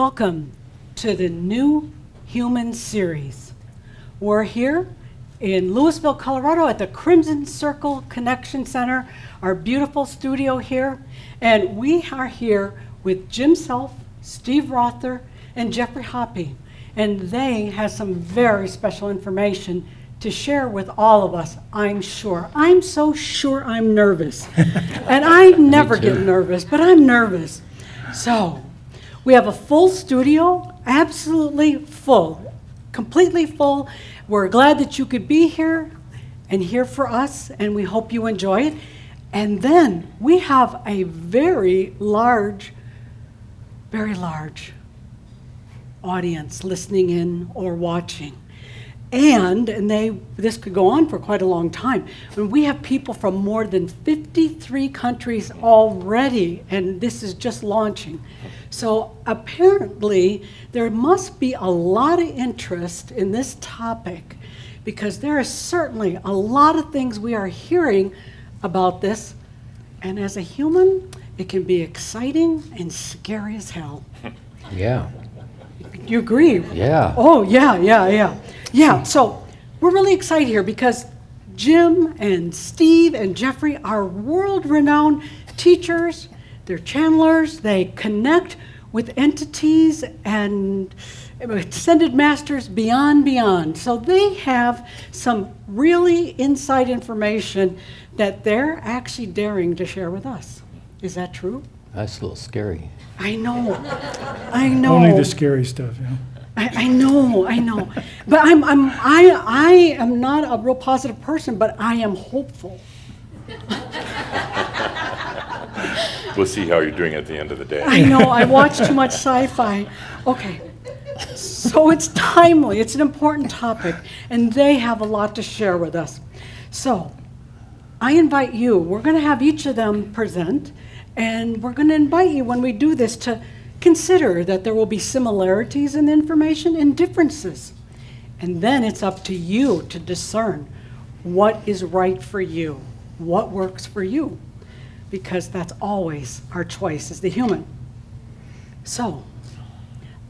Welcome to the New Human series. We're here in Louisville, Colorado at the Crimson Circle Connection Center, our beautiful studio here. And we are here with Jim Self, Steve Rother, and Geoffrey Hoppe. And they have some very special information to share with all of us, I'm sure. I'm so sure I'm nervous. And I never get nervous, but I'm nervous. So, we have a full studio, absolutely full, completely full. We're glad that you could be here and hear for us, and we hope you enjoy it. And then we have a very large audience listening in or watching. And this could go on for quite a long time. And we have people from more than 53 countries already, and this is just launching. So apparently, there must be a lot of interest in this topic because there is certainly a lot of things we are hearing about this. And as a human, it can be exciting and scary as hell. Yeah. You agree? Yeah. Oh, yeah. Yeah, so we're really excited here because Jim and Steve and Geoffrey are world-renowned teachers. They're channelers. They connect with entities and ascended masters beyond. So they have some really inside information that they're actually daring to share with us. Is that true? That's a little scary. I know. Only the scary stuff, yeah. I know. But I am not a real positive person, but I am hopeful. We'll see how you're doing at the end of the day. I know, I watch too much sci-fi. Okay, so it's timely, it's an important topic, and they have a lot to share with us. So, I invite you, we're gonna have each of them present, and we're gonna invite you when we do this to consider that there will be similarities in information and differences. And then it's up to you to discern what is right for you, what works for you, because that's always our choice as the human. So,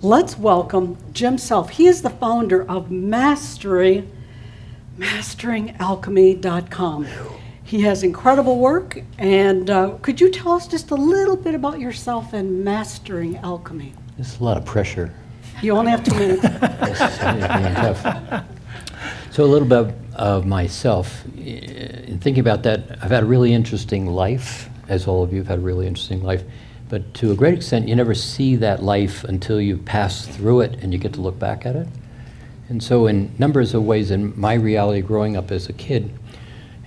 let's welcome Jim Self. He is the founder of masteringalchemy.com. He has incredible work, and could you tell us just a little bit about yourself and Mastering Alchemy? There's a lot of pressure. You only have 2 minutes. Tough. So a little bit of myself. In thinking about that, I've had a really interesting life, as all of you have had a really interesting life. But to a great extent, you never see that life until you pass through it and you get to look back at it. And so in numbers of ways in my reality growing up as a kid,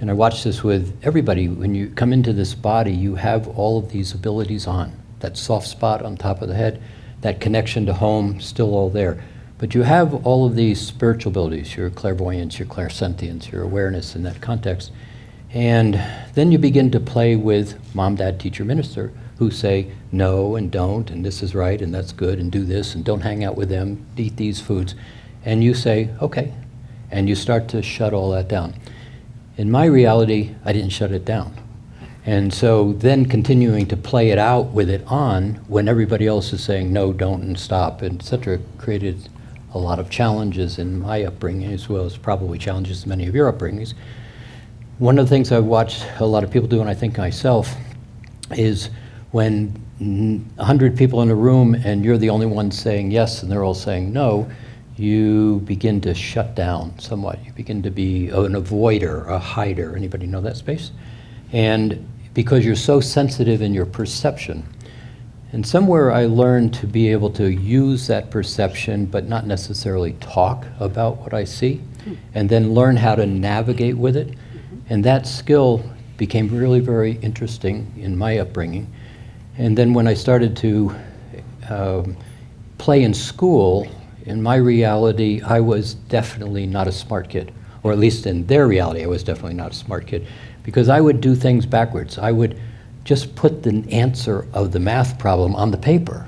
and I watch this with everybody, when you come into this body, you have all of these abilities on. That soft spot on top of the head, that connection to home, still all there. But you have all of these spiritual abilities, your clairvoyance, your clairsentience, your awareness in that context. And then you begin to play with mom, dad, teacher, minister, who say no and don't, and this is right, and that's good, and do this, and don't hang out with them, eat these foods. And you say, okay. And you start to shut all that down. In my reality, I didn't shut it down. And so then continuing to play it out with it on when everybody else is saying no, don't, and stop, etc., created a lot of challenges in my upbringing, as well as probably challenges in many of your upbringings. One of the things I've watched a lot of people do, and I think myself, is when 100 people in a room and you're the only one saying yes and they're all saying no, you begin to shut down somewhat. You begin to be an avoider, a hider. Anybody know that space? And because you're so sensitive in your perception. And somewhere I learned to be able to use that perception, but not necessarily talk about what I see, and then learn how to navigate with it. And that skill became really very interesting in my upbringing. And then when I started to play in school, in my reality, I was definitely not a smart kid, or at least in their reality, I was definitely not a smart kid, because I would do things backwards. I would just put the answer of the math problem on the paper.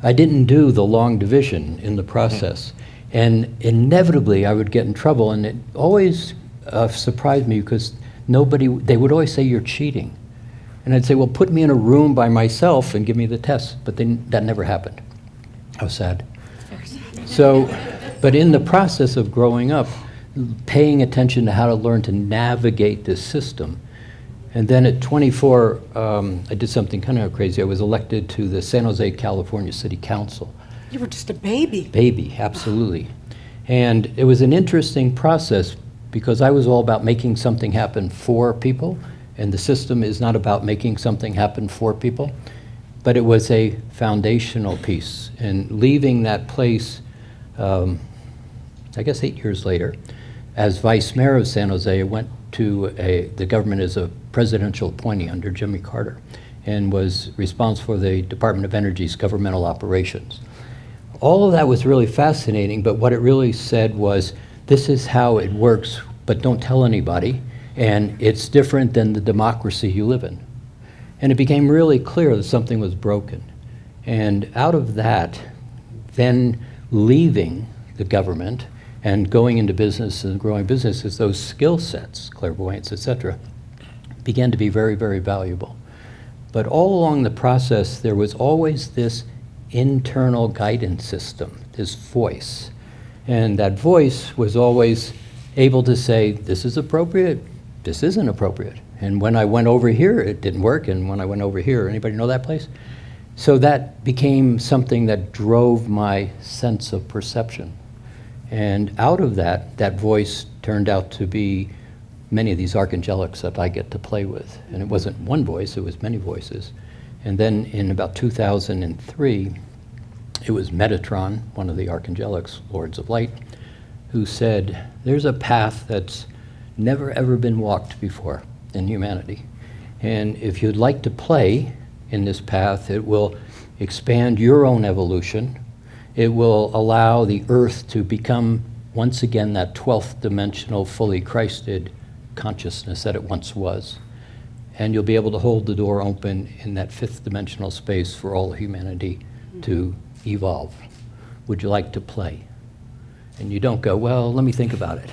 I didn't do the long division in the process. And inevitably, I would get in trouble, and it always surprised me because they would always say, you're cheating. And I'd say, well, put me in a room by myself and give me the test, but then that never happened. How sad. So, but in the process of growing up, paying attention to how to learn to navigate this system. And then at 24, I did something kind of crazy. I was elected to the San Jose, California City Council. You were just a baby. Baby, absolutely. And it was an interesting process because I was all about making something happen for people, and the system is not about making something happen for people, but it was a foundational piece. And leaving that place, I guess 8 years later, as vice mayor of San Jose, I went to the government as a presidential appointee under Jimmy Carter and was responsible for the Department of Energy's governmental operations. All of that was really fascinating, but what it really said was, this is how it works, but don't tell anybody, and it's different than the democracy you live in. And it became really clear that something was broken. And out of that, then leaving the government and going into business and growing businesses, those skill sets, clairvoyance, et cetera, began to be very, very valuable. But all along the process, there was always this internal guidance system, this voice. And that voice was always able to say, this is appropriate, this isn't appropriate. And when I went over here, it didn't work, and when I went over here, anybody know that place? So that became something that drove my sense of perception. And out of that, that voice turned out to be many of these archangelics that I get to play with. And it wasn't one voice, it was many voices. And then in about 2003, it was Metatron, one of the archangelics, Lords of Light, who said, there's a path that's never ever been walked before in humanity. And if you'd like to play in this path, it will expand your own evolution. It will allow the earth to become once again that 12th dimensional, fully Christed consciousness that it once was. And you'll be able to hold the door open in that 5th dimensional space for all of humanity to evolve. Would you like to play? And you don't go, well, let me think about it.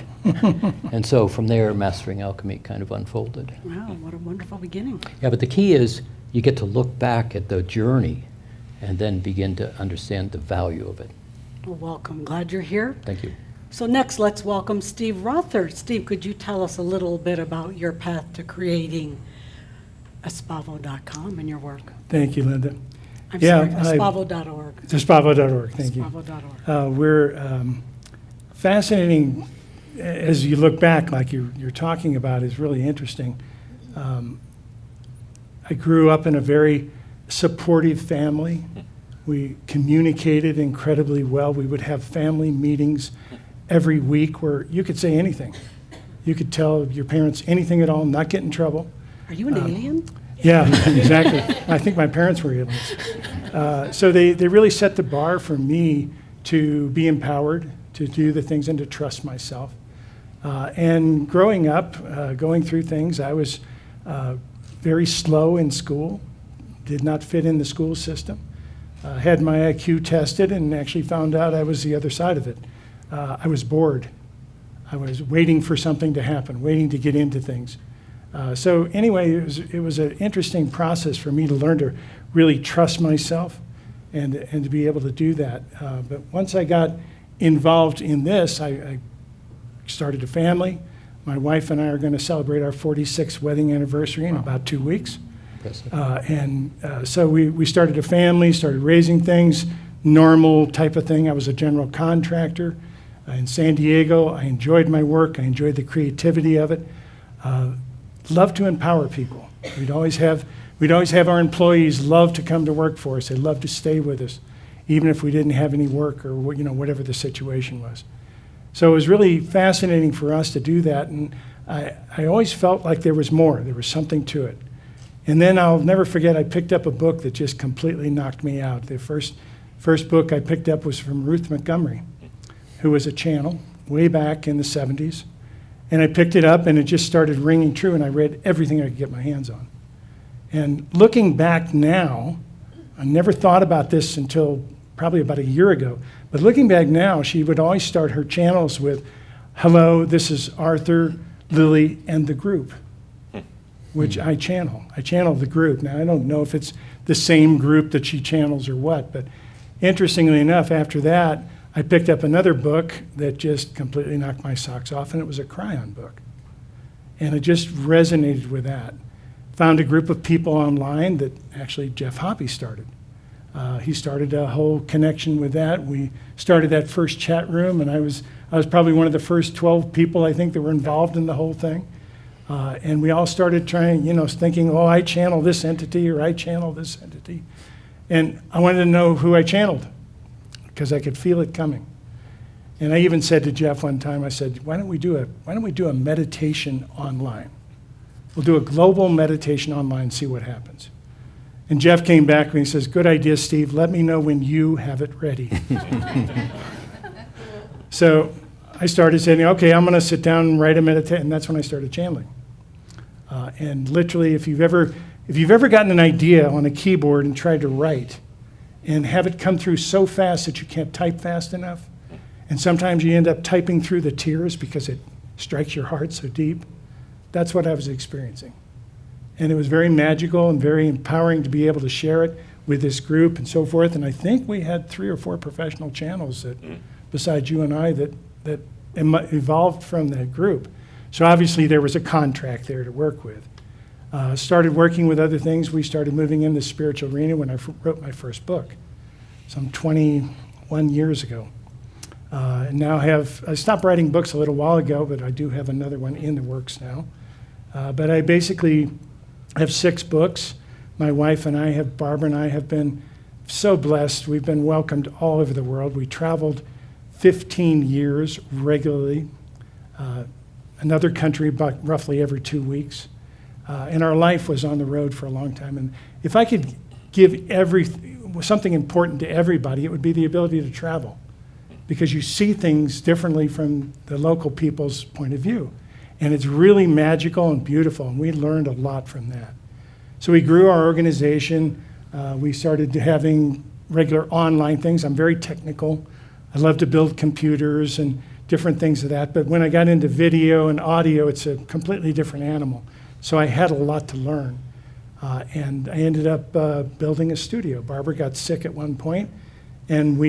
And so from there, Mastering Alchemy kind of unfolded. Wow, what a wonderful beginning. Yeah, but the key is you get to look back at the journey and then begin to understand the value of it. Well, welcome. Glad you're here. Thank you. So next, let's welcome Steve Rother. Steve, could you tell us a little bit about your path to creating espavo.com and your work? Thank you, Linda. I'm Yeah, sorry, espavo.org. Espavo.org, thank you. Espavo.org. We're fascinating, as you look back, like you're talking about, is really interesting. I grew up in a very supportive family. We communicated incredibly well. We would have family meetings every week where you could say anything. You could tell your parents anything at all, not get in trouble. Are you an alien? Yeah, exactly. I think my parents were aliens. So they really set the bar for me to be empowered, to do the things, and to trust myself. And growing up, going through things, I was very slow in school, did not fit in the school system. Had my IQ tested and actually found out I was the other side of it. I was bored. I was waiting for something to happen, waiting to get into things. So anyway, it was an interesting process for me to learn to really trust myself and to be able to do that. But once I got involved in this, I started a family. My wife and I are going to celebrate our 46th wedding anniversary in about 2 weeks. So we started a family, started raising things, normal type of thing. I was a general contractor in San Diego. I enjoyed my work. I enjoyed the creativity of it. Love to empower people. We'd always have our employees love to come to work for us. They love to stay with us, even if we didn't have any work or whatever the situation was. So it was really fascinating for us to do that, and I always felt like there was more. There was something to it. And then I'll never forget, I picked up a book that just completely knocked me out. The first book I picked up was from Ruth Montgomery, who was a channel way back in the 70s. And I picked it up, and it just started ringing true, and I read everything I could get my hands on. And looking back now, I never thought about this until probably about a year ago, but looking back now, she would always start her channels with, hello, this is Arthur, Lily, and the group, which I channel. I channel the group. Now, I don't know if it's the same group that she channels or what, but interestingly enough, after that, I picked up another book that just completely knocked my socks off, and it was a Cryon book. And it just resonated with that. Found a group of people online that actually Geoff Hoppe started. He started a whole connection with that. We started that first chat room, and I was probably one of the first 12 people, I think, that were involved in the whole thing. And we all started trying, thinking, oh, I channel this entity or I channel this entity. And I wanted to know who I channeled because I could feel it coming. And I even said to Geoff one time, I said, why don't we do a meditation online? We'll do a global meditation online and see what happens. And Geoff came back and he says, good idea, Steve. Let me know when you have it ready. So I started saying, okay, I'm going to sit down and write a meditation. And that's when I started channeling. And literally, if you've ever gotten an idea on a keyboard and tried to write and have it come through so fast that you can't type fast enough, and sometimes you end up typing through the tears because it strikes your heart so deep, that's what I was experiencing. And it was very magical and very empowering to be able to share it with this group and so forth. And I think we had 3 or 4 professional channels that, besides you and I, that evolved from that group. So obviously there was a contract there to work with. Started working with other things. We started moving in the spiritual arena when I wrote my first book, some 21 years ago. And now I stopped writing books a little while ago, but I do have another one in the works now. But I basically have 6 books. My wife and I Barbara and I have been so blessed. We've been welcomed all over the world. We traveled 15 years regularly, another country about roughly every 2 weeks. And our life was on the road for a long time. And if I could give something important to everybody, it would be the ability to travel, because you see things differently from the local people's point of view. And it's really magical and beautiful, and we learned a lot from that. So we grew our organization. We started having regular online things. I'm very technical. I love to build computers and different things of that. But when I got into video and audio, it's a completely different animal. So I had a lot to learn. And I ended up building a studio. Barbara got sick at one point, and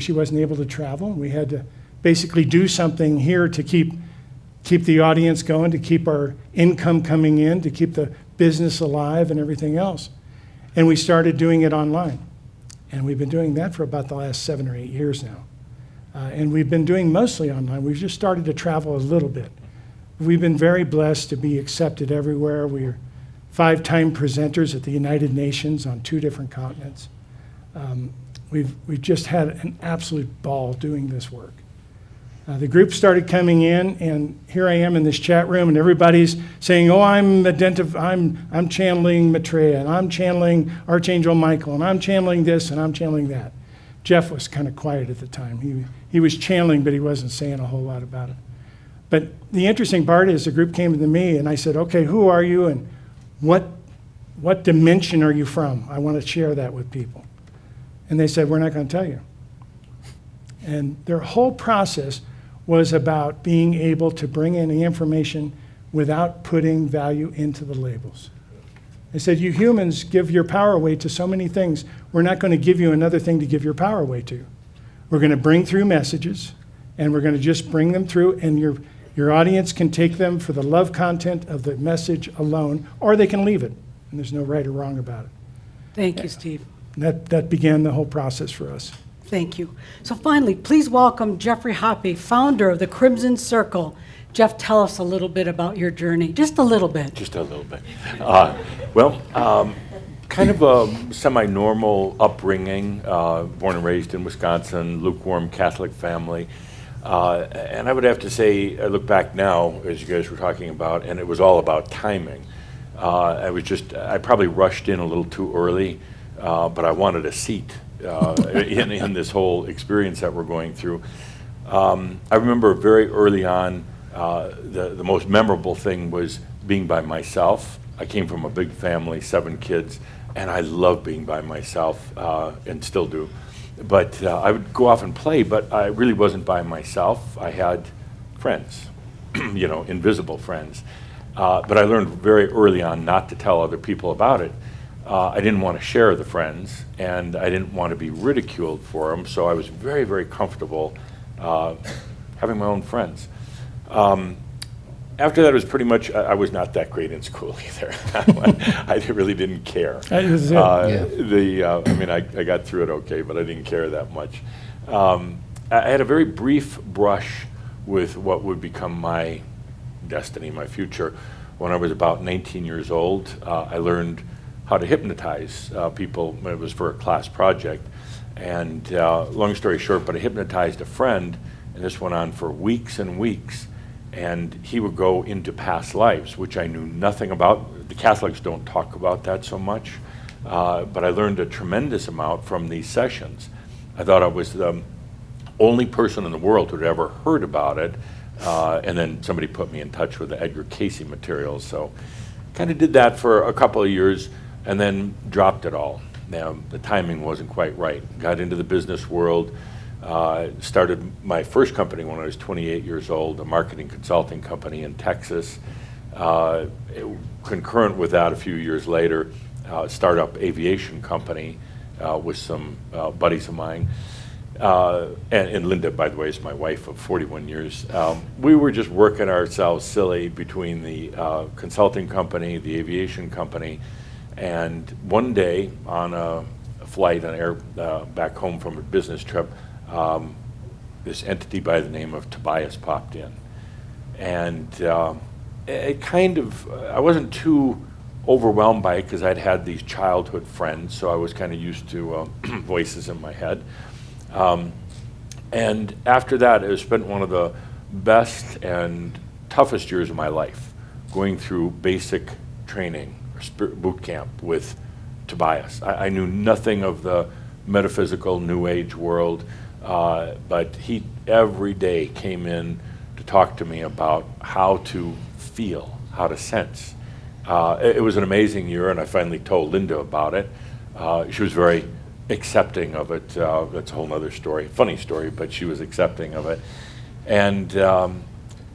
she wasn't able to travel. We had to basically do something here to keep the audience going, to keep our income coming in, to keep the business alive and everything else. And we started doing it online. And we've been doing that for about the last 7 or 8 years now. And we've been doing mostly online. We've just started to travel a little bit. We've been very blessed to be accepted everywhere. We're 5-time presenters at the United Nations on 2 different continents. We've just had an absolute ball doing this work. The group started coming in, and here I am in this chat room, and everybody's saying, oh, I'm channeling Maitreya, and I'm channeling Archangel Michael, and I'm channeling this, and I'm channeling that. Geoff was kind of quiet at the time. He was channeling, but he wasn't saying a whole lot about it. But the interesting part is the group came to me, and I said, okay, who are you, and what dimension are you from? I want to share that with people. And they said, we're not going to tell you. And their whole process was about being able to bring in the information without putting value into the labels. They said, you humans give your power away to so many things. We're not going to give you another thing to give your power away to. We're going to bring through messages, and we're going to just bring them through, and your audience can take them for the love content of the message alone, or they can leave it, and there's no right or wrong about it. Thank you, Steve. That began the whole process for us. Thank you. So finally, please welcome Geoffrey Hoppe, founder of the Crimson Circle. Geoff, tell us a little bit about your journey, just a little bit. Just a little bit. Kind of a semi-normal upbringing, born and raised in Wisconsin, lukewarm Catholic family. And I would have to say, I look back now, as you guys were talking about, and it was all about timing. I probably rushed in a little too early, but I wanted a seat in this whole experience that we're going through. I remember very early on, the most memorable thing was being by myself. I came from a big family, 7 kids, and I love being by myself, and still do. But I would go off and play, but I really wasn't by myself. I had friends, invisible friends. But I learned very early on not to tell other people about it. I didn't want to share the friends, and I didn't want to be ridiculed for them, so I was very, very comfortable having my own friends. After that, it was pretty much, I was not that great in school either. I really didn't care. That is it. I mean, I got through it okay, but I didn't care that much. I had a very brief brush with what would become my destiny, my future. When I was about 19 years old, I learned how to hypnotize people. It was for a class project. And long story short, but I hypnotized a friend, and this went on for weeks and weeks. And he would go into past lives, which I knew nothing about. The Catholics don't talk about that so much, but I learned a tremendous amount from these sessions. I thought I was the only person in the world who'd ever heard about it, and then somebody put me in touch with the Edgar Cayce materials. So kind of did that for a couple of years, and then dropped it all. Now, the timing wasn't quite right. Got into the business world. Started my first company when I was 28 years old, a marketing consulting company in Texas. Concurrent with that, a few years later, startup aviation company with some buddies of mine. And Linda, by the way, is my wife of 41 years. We were just working ourselves silly between the consulting company, the aviation company, and one day on a flight back home from a business trip, this entity by the name of Tobias popped in. And it kind of, I wasn't too overwhelmed by it because I'd had these childhood friends, so I was kind of used to voices in my head. And after that, I spent one of the best and toughest years of my life going through basic training, or boot camp with Tobias. I knew nothing of the metaphysical New Age world. But he every day came in to talk to me about how to feel, how to sense. It was an amazing year, and I finally told Linda about it. She was very accepting of it. That's a whole other story, funny story, but she was accepting of it. And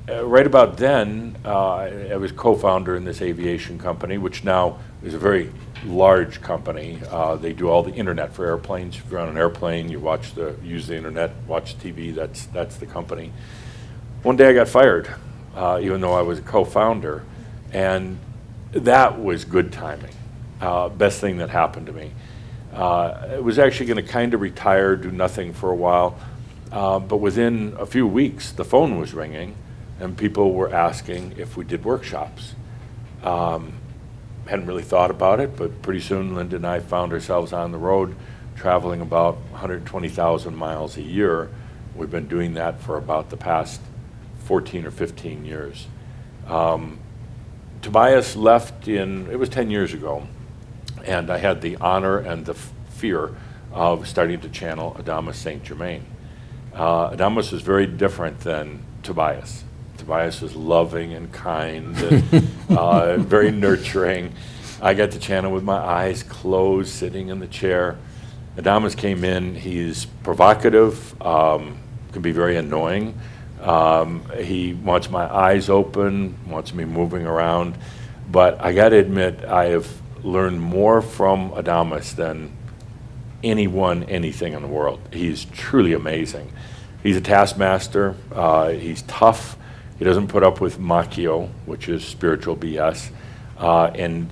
right about then, I was co-founder in this aviation company, which now is a very large company. They do all the internet for airplanes. If you're on an airplane, you use the internet, watch TV, that's the company. One day I got fired, even though I was a co-founder, and that was good timing. Best thing that happened to me. I was actually going to kind of retire, do nothing for a while, but within a few weeks, the phone was ringing, and people were asking if we did workshops. Hadn't really thought about it, but pretty soon Linda and I found ourselves on the road traveling about 120,000 miles a year. We've been doing that for about the past 14 or 15 years. Tobias left it was 10 years ago, and I had the honor and the fear of starting to channel Adamus St. Germain. Adamus is very different than Tobias. Tobias is loving and kind, and, very nurturing. I got to channel with my eyes closed, sitting in the chair. Adamus came in. He's provocative, can be very annoying. He wants my eyes open, wants me moving around. But I got to admit, I have learned more from Adamus than anything in the world. He's truly amazing. He's a taskmaster. He's tough. He doesn't put up with macchio, which is spiritual BS. And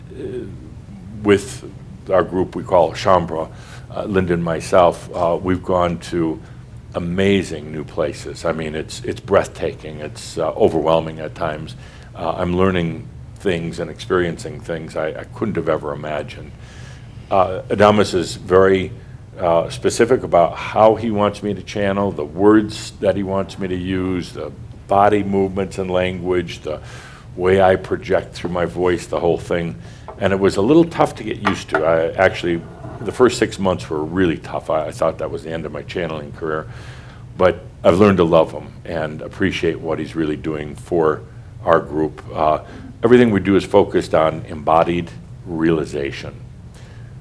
with our group we call Chambre, Linda and myself, we've gone to amazing new places. I mean, it's breathtaking. It's overwhelming at times. I'm learning things and experiencing things I couldn't have ever imagined. Adamus is very specific about how he wants me to channel, the words that he wants me to use, the body movements and language, the way I project through my voice, the whole thing. And it was a little tough to get used to. Actually, the first 6 months were really tough. I thought that was the end of my channeling career. But I've learned to love him and appreciate what he's really doing for our group. Everything we do is focused on embodied realization.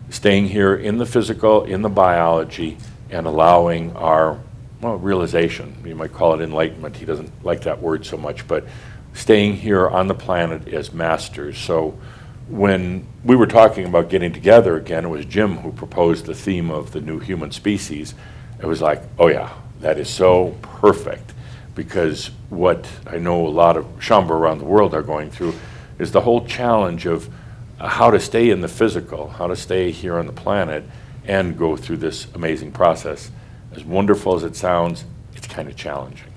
Staying here in the physical, in the biology, and allowing our realization. You might call it enlightenment. He doesn't like that word so much, but staying here on the planet as masters. So when we were talking about getting together again, it was Jim who proposed the theme of the new human species. It was like, oh yeah, that is so perfect, because what I know a lot of Shamba around the world are going through is the whole challenge of how to stay in the physical, how to stay here on the planet and go through this amazing process. As wonderful as it sounds, it's kind of challenging.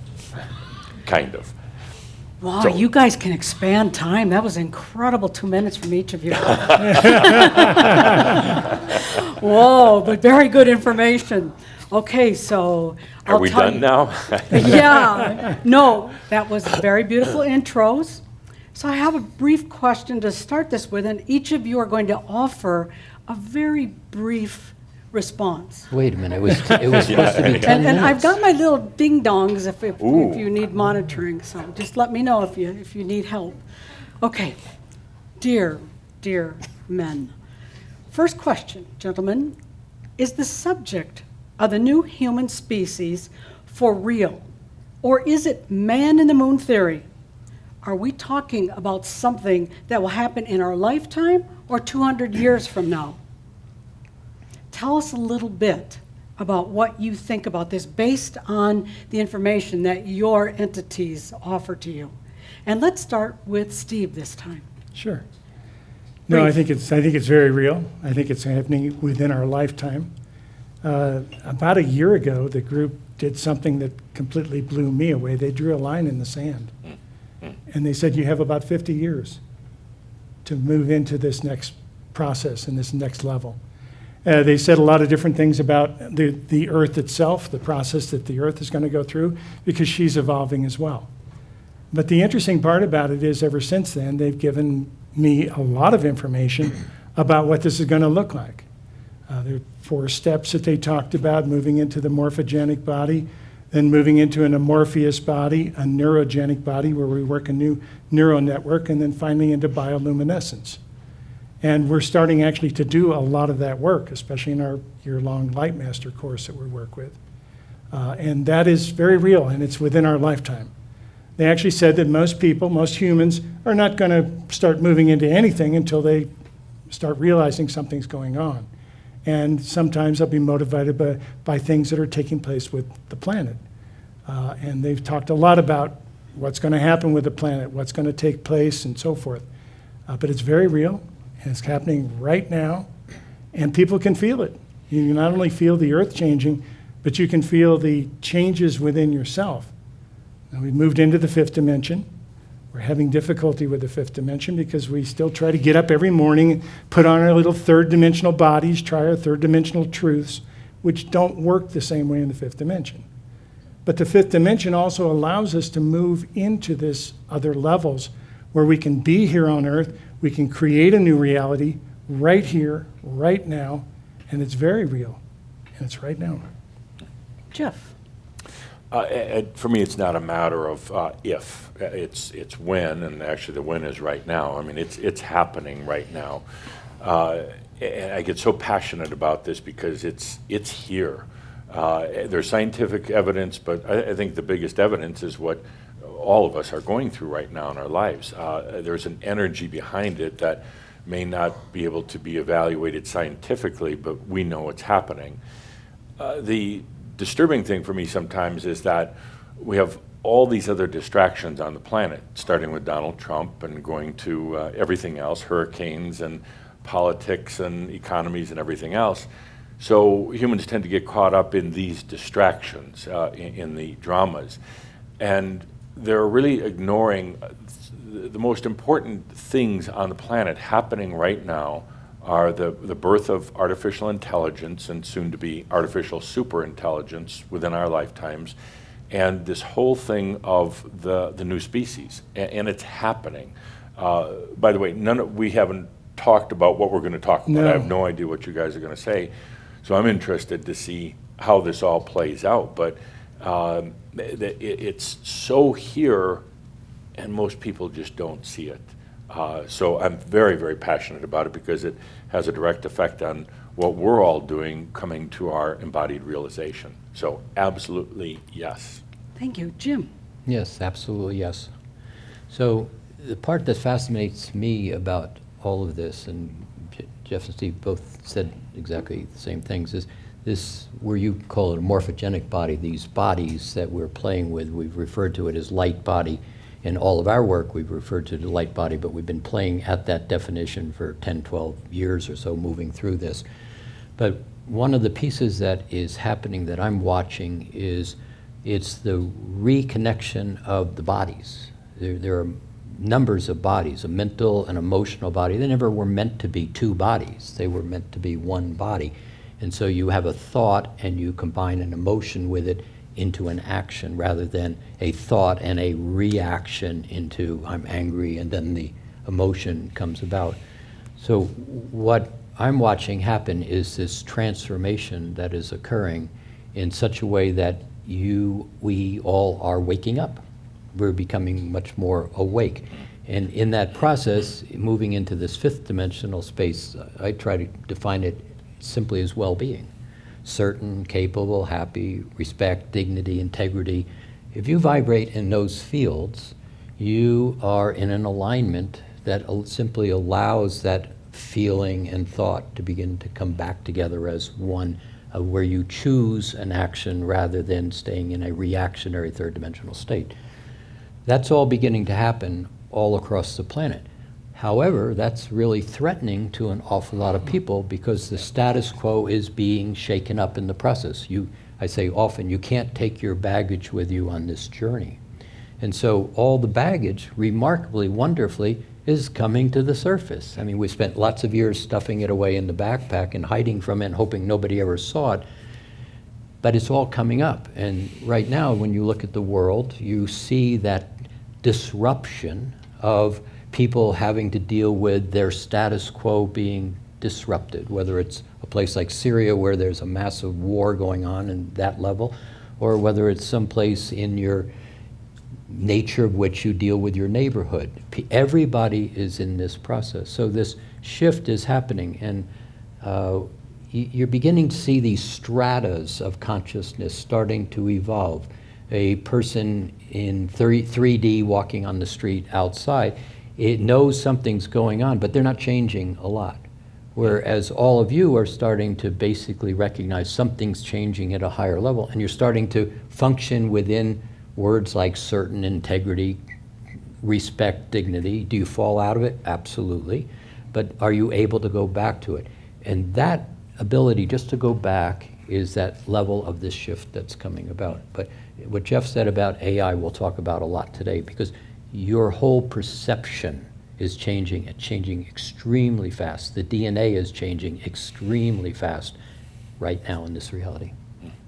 Kind of. Wow, So- you guys can expand time. That was incredible, 2 minutes from each of you. Whoa, but very good information. Okay, so Are we done now? Yeah, no, that was very beautiful intros. So I have a brief question to start this with, and each of you are going to offer a very brief response. Wait a minute, it was supposed to be 10 And I've minutes. got my little ding dongs if Ooh. you need monitoring, so just let me know if you need help. Okay, dear men. First question, gentlemen, is the subject of the new human species for real? Or is it man in the moon theory? Are we talking about something that will happen in our lifetime or 200 years from now? Tell us a little bit about what you think about this based on the information that your entities offer to you. And let's start with Steve this time. Sure. No, I Brief. think it's very real. I think it's happening within our lifetime. About a year ago, the group did something that completely blew me away. They drew a line in the sand. And they said, you have about 50 years to move into this next process and this next level. They said a lot of different things about the Earth itself, the process that the Earth is going to go through, because she's evolving as well. But the interesting part about it is, ever since then, they've given me a lot of information about what this is going to look like. There are 4 steps that they talked about: moving into the morphogenic body, then moving into an amorphous body, a neurogenic body where we work a new neural network, and then finally into bioluminescence. And we're starting actually to do a lot of that work, especially in our year-long Lightmaster course that we work with. And that is very real, and it's within our lifetime. They actually said that most people, most humans, are not going to start moving into anything until they start realizing something's going on. And sometimes they'll be motivated by things that are taking place with the planet. And they've talked a lot about what's going to happen with the planet, what's going to take place, and so forth. But it's very real, and it's happening right now, and people can feel it. You can not only feel the Earth changing, but you can feel the changes within yourself. Now, we've moved into the 5th dimension. We're having difficulty with the 5th dimension because we still try to get up every morning, put on our little 3rd dimensional bodies, try our 3rd dimensional truths, which don't work the same way in the 5th dimension. But the 5th dimension also allows us to move into this other levels where we can be here on Earth, we can create a new reality right here, right now, and it's very real, and it's right now. Jeff. For me, it's not a matter of if, it's when, and actually the when is right now. I mean, it's happening right now. And I get so passionate about this because it's here. There's scientific evidence, but I think the biggest evidence is what all of us are going through right now in our lives. There's an energy behind it that may not be able to be evaluated scientifically, but we know it's happening. The disturbing thing for me sometimes is that we have all these other distractions on the planet, starting with Donald Trump and going to everything else, hurricanes and politics and economies and everything else. So humans tend to get caught up in these distractions, in the dramas. And they're really ignoring the most important things on the planet happening right now are the birth of artificial intelligence and soon to be artificial superintelligence within our lifetimes, and this whole thing of the new species, and it's happening. By the way, we haven't talked about what we're going to talk about. No. I have no idea what you guys are going to say, so I'm interested to see how this all plays out. But it's so here, and most people just don't see it. So I'm very, very passionate about it because it has a direct effect on what we're all doing coming to our embodied realization. So absolutely yes. Thank you. Jim. Yes, absolutely, yes. So the part that fascinates me about all of this, and Jeff and Steve both said exactly the same things, is this, where you call it a morphogenic body, these bodies that we're playing with, we've referred to it as light body. In all of our work, we've referred to the light body, but we've been playing at that definition for 10, 12 years or so, moving through this. But one of the pieces that is happening that I'm watching is it's the reconnection of the bodies. There are numbers of bodies, a mental and emotional body. They never were meant to be two bodies. They were meant to be one body. And so you have a thought and you combine an emotion with it into an action, rather than a thought and a reaction into I'm angry and then the emotion comes about. So what I'm watching happen is this transformation that is occurring in such a way that we all are waking up. We're becoming much more awake. And in that process, moving into this fifth dimensional space, I try to define it simply as well-being. Certain, capable, happy, respect, dignity, integrity. If you vibrate in those fields, you are in an alignment that simply allows that feeling and thought to begin to come back together as one, where you choose an action rather than staying in a reactionary third dimensional state. That's all beginning to happen all across the planet. However, that's really threatening to an awful lot of people because the status quo is being shaken up in the process. I say often, you can't take your baggage with you on this journey. And so all the baggage, remarkably, wonderfully, is coming to the surface. I mean, we spent lots of years stuffing it away in the backpack and hiding from it and hoping nobody ever saw it. But it's all coming up. And right now, when you look at the world, you see that disruption of people having to deal with their status quo being disrupted, whether it's a place like Syria where there's a massive war going on in that level, or whether it's someplace in your nature of which you deal with your neighborhood. Everybody is in this process. So this shift is happening, and you're beginning to see these stratas of consciousness starting to evolve. A person in 3D walking on the street outside, it knows something's going on, but they're not changing a lot. Whereas all of you are starting to basically recognize something's changing at a higher level, and you're starting to function within words like certain, integrity, respect, dignity. Do you fall out of it? Absolutely. But are you able to go back to it? And that ability just to go back is that level of this shift that's coming about. But what Jeff said about AI, we'll talk about a lot today, because your whole perception is changing. It's changing extremely fast. The DNA is changing extremely fast right now in this reality.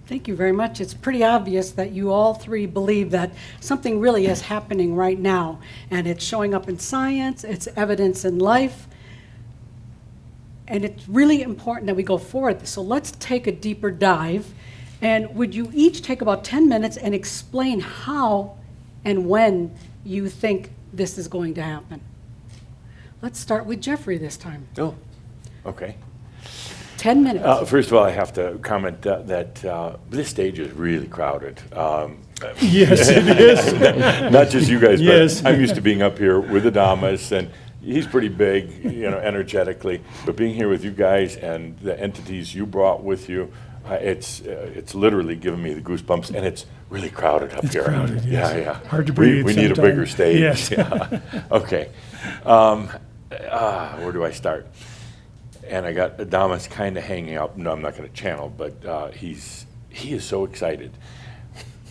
Thank you very much. It's pretty obvious that you all three believe that something really is happening right now, and it's showing up in science, it's evidence in life, and it's really important that we go forward. So let's take a deeper dive, and would you each take about 10 minutes and explain how and when you think this is going to happen? Let's start with Geoffrey this time. Oh, okay. 10 minutes. First of all, I have to comment that this stage is really crowded. Yes, it is. Not just you guys, Yes. but I'm used to being up here with Adamus, and he's pretty big, energetically. But being here with you guys and the entities you brought with you, it's literally giving me the goosebumps, and it's really crowded up here. Crowded, yes. Yeah. Hard to breathe We need a sometime. bigger stage. Yes. Yeah. Okay. Where do I start? And I got Adamus kind of hanging out. No, I'm not going to channel, but he is so excited.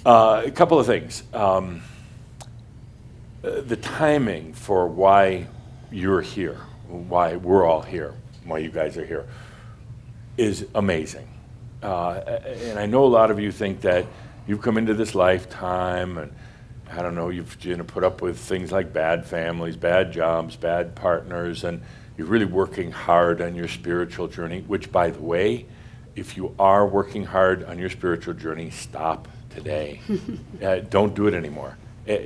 A couple of things. The timing for why you're here, why we're all here, why you guys are here, is amazing. And I know a lot of you think that you've come into this lifetime and, I don't know, you've put up with things like bad families, bad jobs, bad partners, and you're really working hard on your spiritual journey, which, by the way, if you are working hard on your spiritual journey, stop today. Don't do it anymore.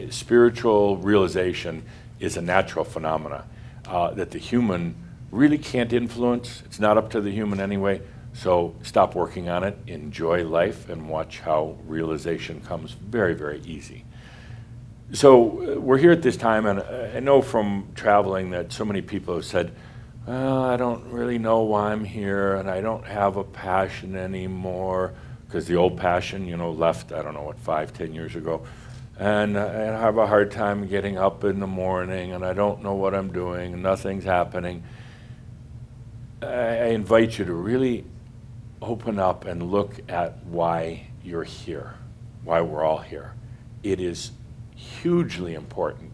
Spiritual realization is a natural phenomena that the human really can't influence. It's not up to the human anyway. So stop working on it, enjoy life, and watch how realization comes very, very easy. So we're here at this time, and I know from traveling that so many people have said, well, I don't really know why I'm here, and I don't have a passion anymore, because the old passion, left, I don't know, 5, 10 years ago. And I have a hard time getting up in the morning, and I don't know what I'm doing, and nothing's happening. I invite you to really open up and look at why you're here, why we're all here. It is hugely important.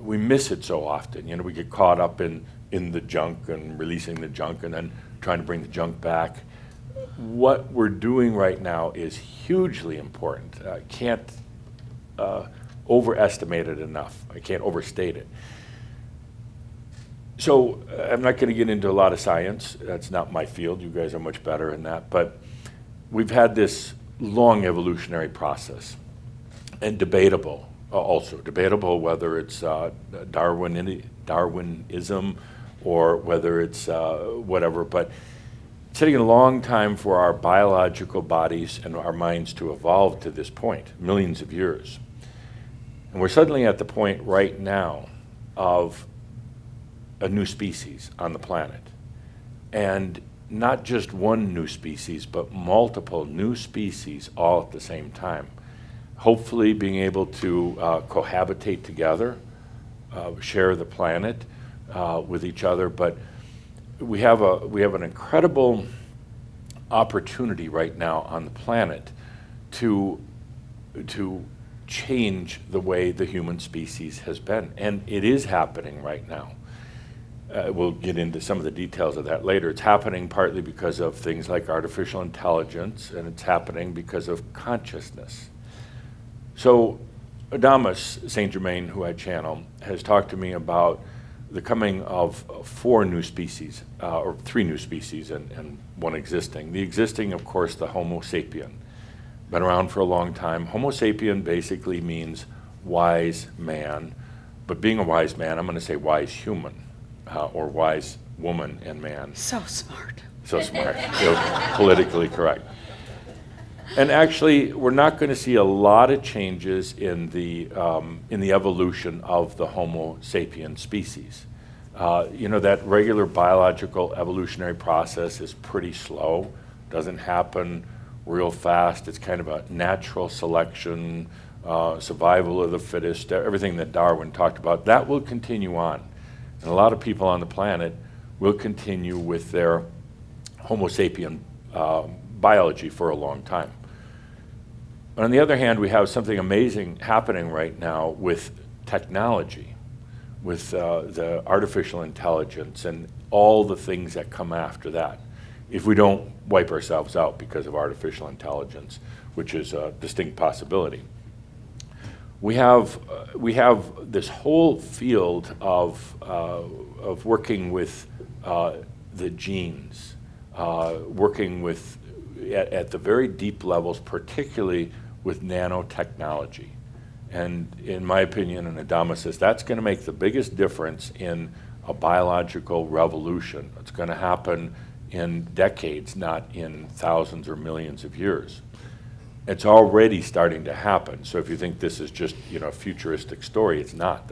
We miss it so often. We get caught up in the junk and releasing the junk and then trying to bring the junk back. What we're doing right now is hugely important. I can't overestimate it enough. I can't overstate it. So I'm not going to get into a lot of science. That's not my field. You guys are much better in that. But we've had this long evolutionary process, and debatable also. Debatable whether it's Darwinism or whether it's whatever. But it's taken a long time for our biological bodies and our minds to evolve to this point, millions of years. And we're suddenly at the point right now of a new species on the planet. And not just one new species, but multiple new species all at the same time. Hopefully being able to cohabitate together, share the planet with each other. But we have an incredible opportunity right now on the planet to change the way the human species has been. And it is happening right now. We'll get into some of the details of that later. It's happening partly because of things like artificial intelligence, and it's happening because of consciousness. So Adamus St. Germain, who I channel, has talked to me about the coming of 4 new species, or 3 new species and one existing. The existing, of course, the Homo sapien. Been around for a long time. Homo sapien basically means wise man, but being a wise man, I'm going to say wise human. Or wise woman and man. So smart. So smart. Politically correct. And actually, we're not going to see a lot of changes in the evolution of the Homo sapien species. That regular biological evolutionary process is pretty slow. Doesn't happen real fast. It's kind of a natural selection, survival of the fittest, everything that Darwin talked about. That will continue on. And a lot of people on the planet will continue with their Homo sapien biology for a long time. But on the other hand, we have something amazing happening right now with technology, with the artificial intelligence and all the things that come after that, if we don't wipe ourselves out because of artificial intelligence, which is a distinct possibility. We have this whole field of working with the genes, working with at the very deep levels, particularly with nanotechnology. And in my opinion, and Adamus says, that's going to make the biggest difference in a biological revolution. It's going to happen in decades, not in thousands or millions of years. It's already starting to happen. So if you think this is just a futuristic story, it's not.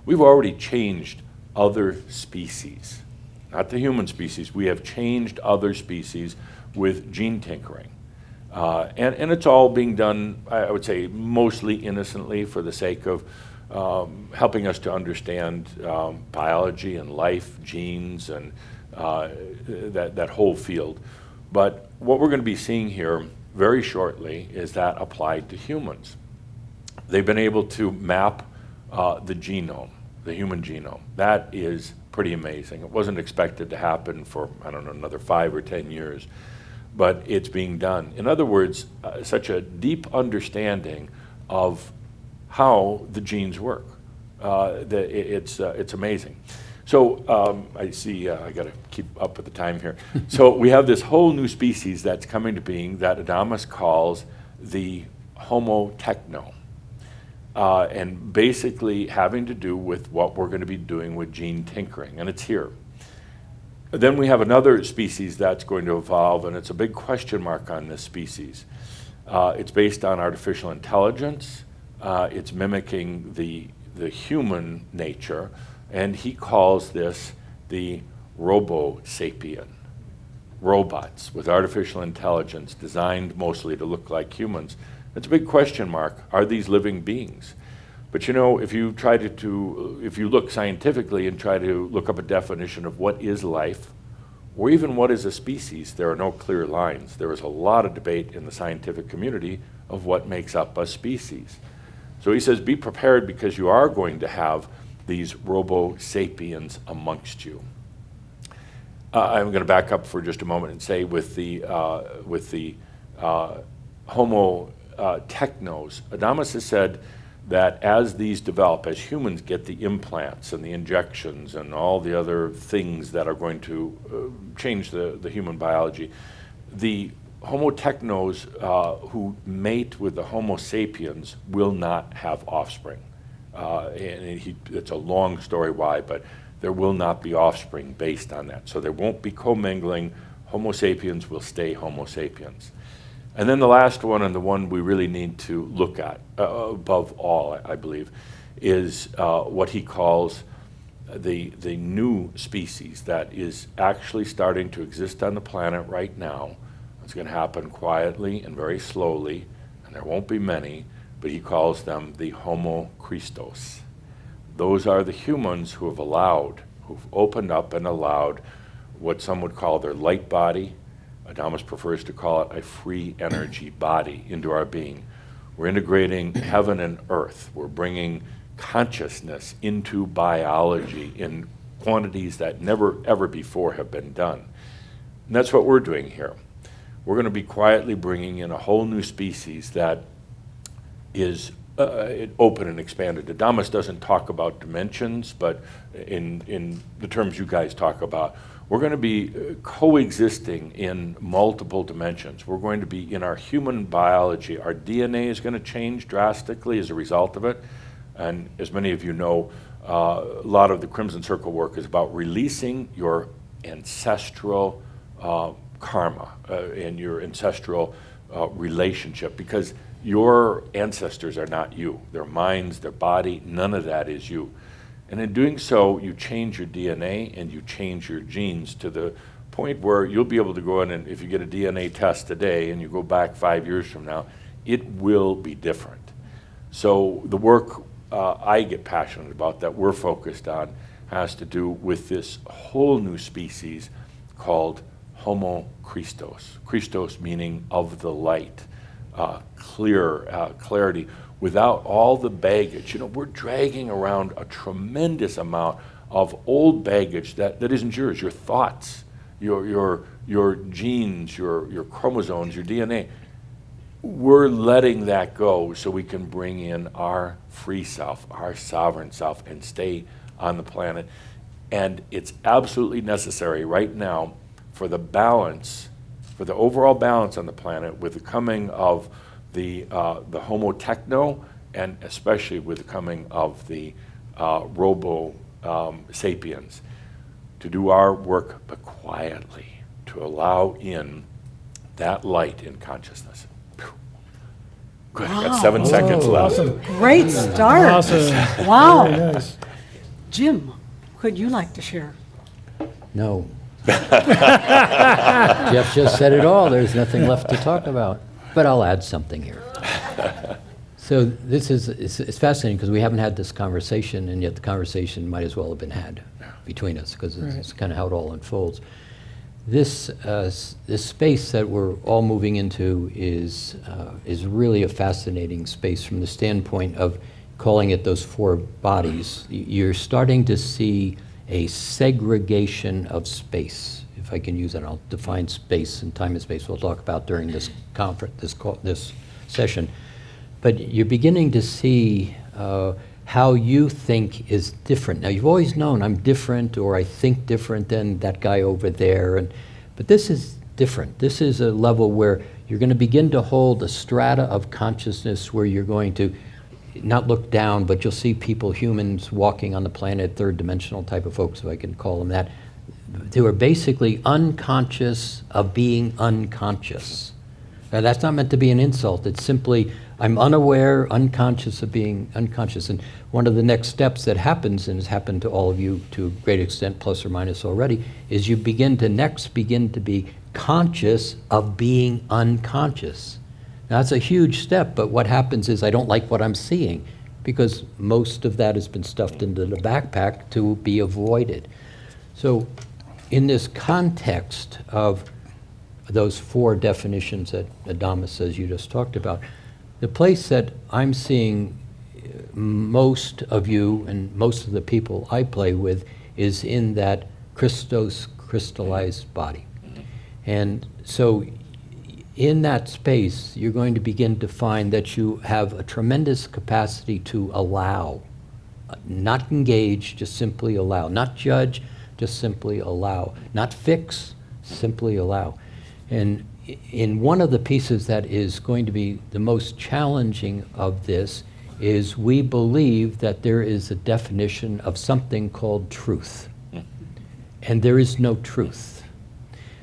We've already changed other species, not the human species. We have changed other species with gene tinkering, and it's all being done, I would say, mostly innocently for the sake of helping us to understand biology and life, genes, and that whole field. But what we're going to be seeing here very shortly is that applied to humans. They've been able to map the genome, the human genome. That is pretty amazing. It wasn't expected to happen for, I don't know, another 5 or 10 years, but it's being done. In other words, such a deep understanding of how the genes work. It's amazing. So I see, I got to keep up with the time here. So we have this whole new species that's coming to being that Adamus calls the Homo techno, and basically having to do with what we're going to be doing with gene tinkering, and it's here. Then we have another species that's going to evolve, and it's a big question mark on this species. It's based on artificial intelligence, It's mimicking the human nature, and he calls this the robo-sapien. Robots with artificial intelligence designed mostly to look like humans. It's a big question mark. Are these living beings? But you know, if you try if you look scientifically and try to look up a definition of what is life, or even what is a species, there are no clear lines. There is a lot of debate in the scientific community of what makes up a species. So he says, be prepared because you are going to have these robo-sapiens amongst you. I'm going to back up for just a moment and say with the Homo technos, Adamus has said that as these develop, as humans get the implants and the injections and all the other things that are going to change the human biology, the Homo technos who mate with the Homo sapiens will not have offspring. It's a long story why, but there will not be offspring based on that. So there won't be commingling. Homo sapiens will stay Homo sapiens. And then the last one, and the one we really need to look at above all, I believe, is what he calls the new species that is actually starting to exist on the planet right now. It's going to happen quietly and very slowly, and there won't be many, but he calls them the Homo Christos. Those are the humans who've opened up and allowed what some would call their light body. Adamus prefers to call it a free energy body into our being. We're integrating heaven and earth. We're bringing consciousness into biology in quantities that never ever before have been done. And that's what we're doing here. We're going to be quietly bringing in a whole new species that is open and expanded. Adamus doesn't talk about dimensions, but in the terms you guys talk about, we're going to be coexisting in multiple dimensions. We're going to be in our human biology. Our DNA is going to change drastically as a result of it. And as many of you know, a lot of the Crimson Circle work is about releasing your ancestral karma and your ancestral relationship, because your ancestors are not you. Their minds, their body, none of that is you. And in doing so, you change your DNA and you change your genes to the point where you'll be able to go in and if you get a DNA test today and you go back 5 years from now, it will be different. So the work I get passionate about that we're focused on has to do with this whole new species called Homo Christos. Christos meaning of the light, clarity, without all the baggage. You know, we're dragging around a tremendous amount of old baggage that isn't yours, your thoughts, your genes, your chromosomes, your DNA. We're letting that go so we can bring in our free self, our sovereign self, and stay on the planet. And it's absolutely necessary right now for the balance, for the overall balance on the planet with the coming of the Homo techno, and especially with the coming of the Robo sapiens, to do our work but quietly, to allow in that light in consciousness. Good, I got 7 seconds left. Awesome. Great start. Awesome. Wow. Very nice. Jim, could you like to share? No. Jeff just said it all. There's nothing left to talk about. But I'll add something here. So this it's fascinating because we haven't had this conversation, and yet the conversation might as well have been had between us because it's kind of how it all unfolds. This space that we're all moving into is really a fascinating space from the standpoint of calling it those 4 bodies. You're starting to see a segregation of space, if I can use that. I'll define space and time and space. We'll talk about during this conference, this session. But you're beginning to see how you think is different. Now, you've always known I'm different, or I think different than that guy over there. But this is different. This is a level where you're going to begin to hold a strata of consciousness where you're going to not look down, but you'll see people, humans, walking on the planet, third-dimensional type of folks, if I can call them that, who are basically unconscious of being unconscious. Now, that's not meant to be an insult. It's simply, I'm unaware, unconscious of being unconscious. And one of the next steps that happens, and has happened to all of you to a great extent, plus or minus already, is you begin to be conscious of being unconscious. Now, that's a huge step, but what happens is I don't like what I'm seeing, because most of that has been stuffed into the backpack to be avoided. So in this context of those four definitions that Adama says you just talked about, the place that I'm seeing most of you and most of the people I play with is in that Christos crystallized body. And so in that space, you're going to begin to find that you have a tremendous capacity to allow, not engage, just simply allow, not judge, just simply allow, not fix, simply allow. And in one of the pieces that is going to be the most challenging of this is we believe that there is a definition of something called truth. And there is no truth.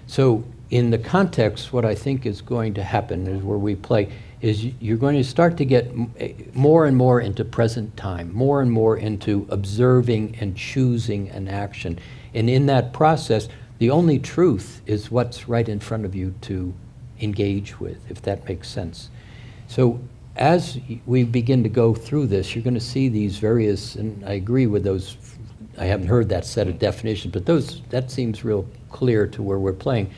So in the context, what I think is going to happen is where we play is you're going to start to get more and more into present time, more and more into observing and choosing an action. And in that process, the only truth is what's right in front of you to engage with, if that makes sense. So as we begin to go through this, you're going to see these various, and I agree with those, I haven't heard that set of definitions, but that seems real clear to where we're playing.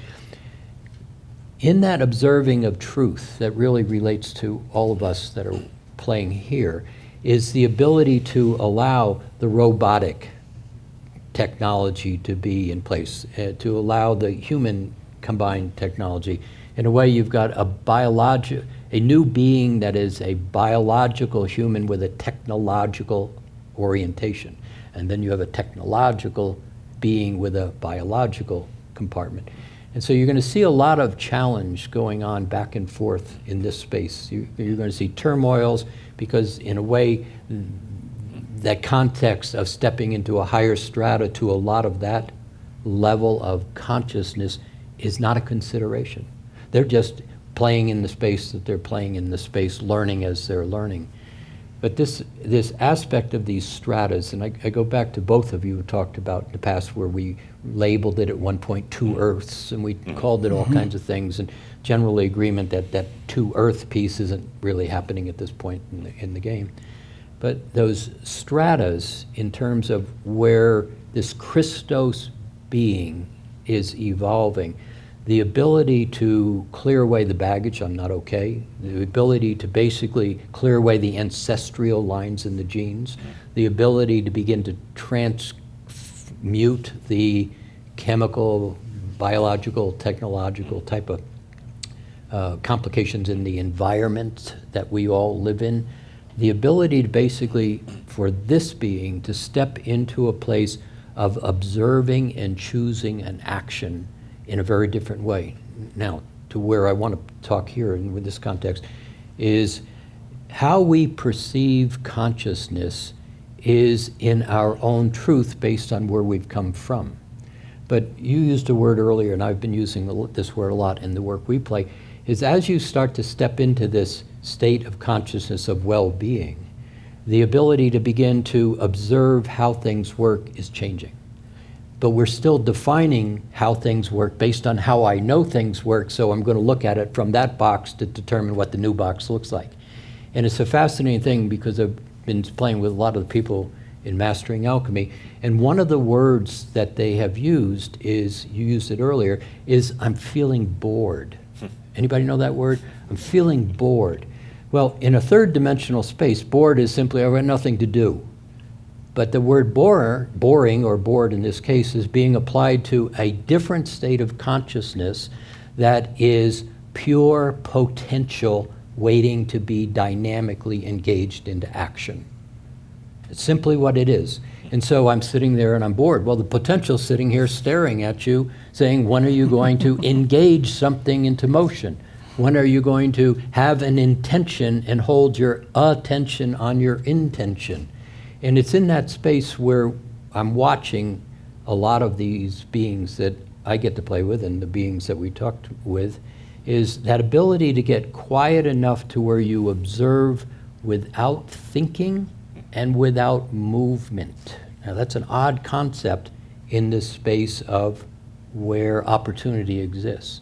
In that observing of truth that really relates to all of us that are playing here is the ability to allow the robotic technology to be in place, to allow the human combined technology. In a way, you've got a new being that is a biological human with a technological orientation. And then you have a technological being with a biological compartment. And so you're going to see a lot of challenge going on back and forth in this space. You're going to see turmoils because, in a way, that context of stepping into a higher strata to a lot of that level of consciousness is not a consideration. They're just playing in the space that they're playing in the space, learning as they're learning. But this aspect of these stratas, and I go back to both of you who talked about in the past where we labeled it at one point 2 Earths, and we called it all kinds of things, and generally agreement that 2 Earth piece isn't really happening at this point in the game. But those stratas, in terms of where this Christos being is evolving, the ability to clear away the baggage, I'm not okay, the ability to basically clear away the ancestral lines in the genes, the ability to begin to transmute the chemical, biological, technological type of complications in the environment that we all live in, the ability to basically, for this being, to step into a place of observing and choosing an action in a very different way. Now, to where I want to talk here in with this context is how we perceive consciousness is in our own truth based on where we've come from. But you used a word earlier, and I've been using this word a lot in the work we play, is as you start to step into this state of consciousness of well-being, the ability to begin to observe how things work is changing. But we're still defining how things work based on how I know things work, so I'm going to look at it from that box to determine what the new box looks like. And it's a fascinating thing because I've been playing with a lot of the people in Mastering Alchemy, and one of the words that they have used is, you used it earlier, is I'm feeling bored. Anybody know that word? I'm feeling bored. Well, in a third dimensional space, bored is simply I've got nothing to do. But the word boring, or bored in this case, is being applied to a different state of consciousness that is pure potential waiting to be dynamically engaged into action. It's simply what it is. And so I'm sitting there and I'm bored. Well, the potential's sitting here staring at you, saying, when are you going to engage something into motion? When are you going to have an intention and hold your attention on your intention? And it's in that space where I'm watching a lot of these beings that I get to play with and the beings that we talked with. is that ability to get quiet enough to where you observe without thinking and without movement. Now that's an odd concept in this space of where opportunity exists.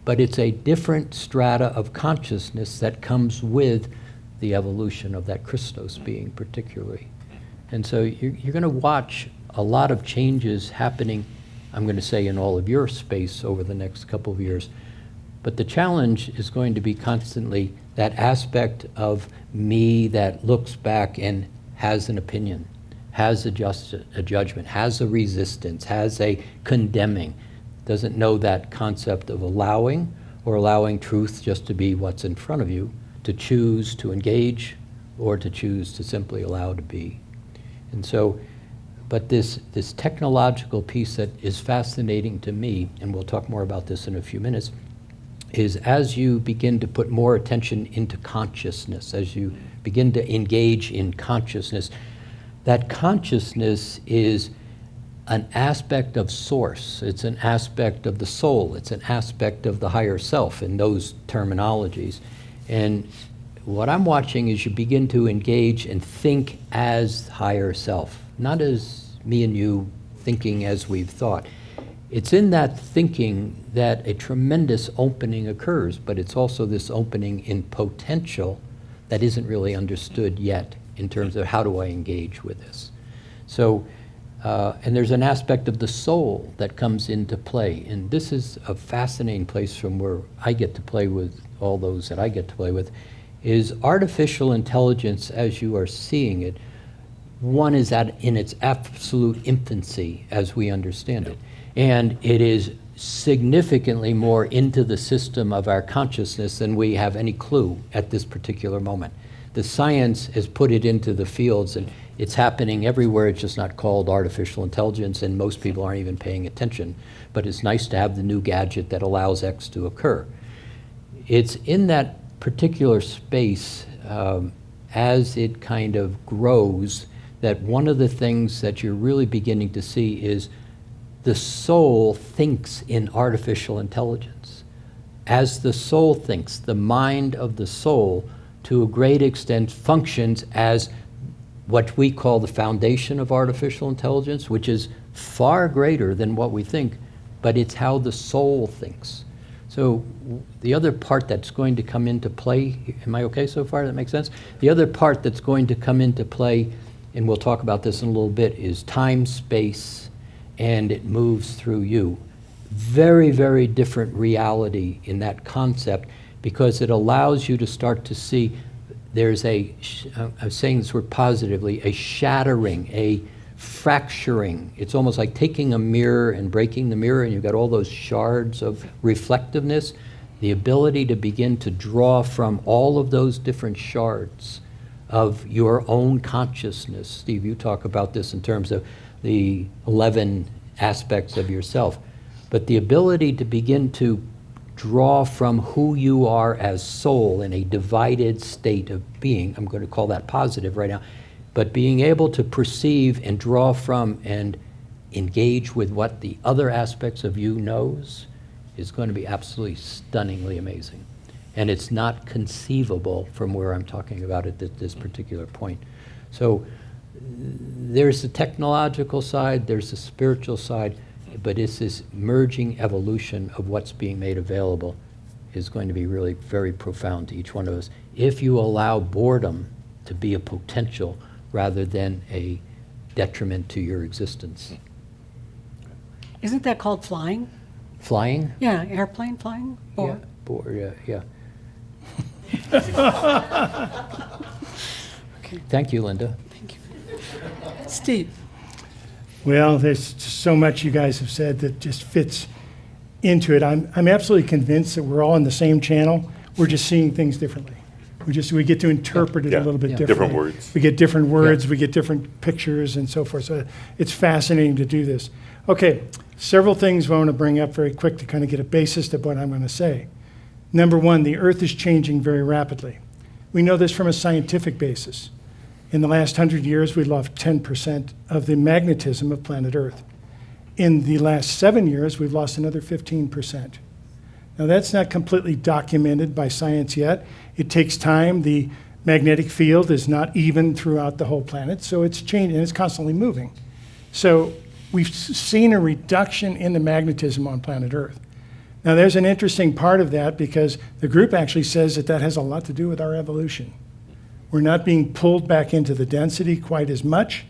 But it's a different strata of consciousness that comes with the evolution of that Christos being particularly. And so you're going to watch a lot of changes happening, I'm going to say, in all of your space over the next couple of years. But the challenge is going to be constantly that aspect of me that looks back and has an opinion, has a judgment, has a resistance, has a condemning, doesn't know that concept of allowing or allowing truth just to be what's in front of you, to choose to engage or to choose to simply allow to be. And so, but this technological piece that is fascinating to me, and we'll talk more about this in a few minutes, is as you begin to put more attention into consciousness, as you begin to engage in consciousness, that consciousness is an aspect of source. It's an aspect of the soul. It's an aspect of the higher self in those terminologies. And what I'm watching is you begin to engage and think as higher self, not as me and you thinking as we've thought. It's in that thinking that a tremendous opening occurs, but it's also this opening in potential that isn't really understood yet in terms of how do I engage with this. So, and there's an aspect of the soul that comes into play. And this is a fascinating place from where I get to play with all those that I get to play with, is artificial intelligence as you are seeing it. One is in its absolute infancy as we understand it. And it is significantly more into the system of our consciousness than we have any clue at this particular moment. The science has put it into the fields, and it's happening everywhere. It's just not called artificial intelligence, and most people aren't even paying attention. But it's nice to have the new gadget that allows X to occur. It's in that particular space, as it kind of grows, that one of the things that you're really beginning to see is the soul thinks in artificial intelligence. As the soul thinks, the mind of the soul, to a great extent, functions as what we call the foundation of artificial intelligence, which is far greater than what we think, but it's how the soul thinks. So the other part that's going to come into play, am I okay so far? That makes sense? The other part that's going to come into play, and we'll talk about this in a little bit, is time, space, and it moves through you. Very, very different reality in that concept, because it allows you to start to see there's I'm saying this word positively, a shattering, a fracturing. It's almost like taking a mirror and breaking the mirror, and you've got all those shards of reflectiveness. The ability to begin to draw from all of those different shards of your own consciousness. Steve, you talk about this in terms of the 11 aspects of yourself. But the ability to begin to draw from who you are as soul in a divided state of being, I'm going to call that positive right now, but being able to perceive and draw from and engage with what the other aspects of you knows is going to be absolutely stunningly amazing. And it's not conceivable from where I'm talking about it at this particular point. So there's the technological side, there's the spiritual side, but it's this merging evolution of what's being made available is going to be really very profound to each one of us, if you allow boredom to be a potential rather than a detriment to your existence. Isn't that called flying? Flying? Yeah, airplane flying? Or Yeah. Okay, Thank you, Linda. thank you. Steve? Well, there's just so much you guys have said that just fits into it. I'm absolutely convinced that we're all on the same channel. We're just seeing things differently. We get to interpret it a Yeah. little bit Yeah. differently. Different words. We get different words, we get different pictures and so forth. So it's fascinating to do this. Okay, several things I want to bring up very quick to kind of get a basis of what I'm going to say. Number one, the Earth is changing very rapidly. We know this from a scientific basis. In the last 100 years, we lost 10% of the magnetism of planet Earth. In the last 7 years, we've lost another 15%. Now, that's not completely documented by science yet. It takes time. The magnetic field is not even throughout the whole planet, so it's changing, and it's constantly moving. So we've seen a reduction in the magnetism on planet Earth. Now, there's an interesting part of that because the group actually says that that has a lot to do with our evolution. We're not being pulled back into the density quite as much,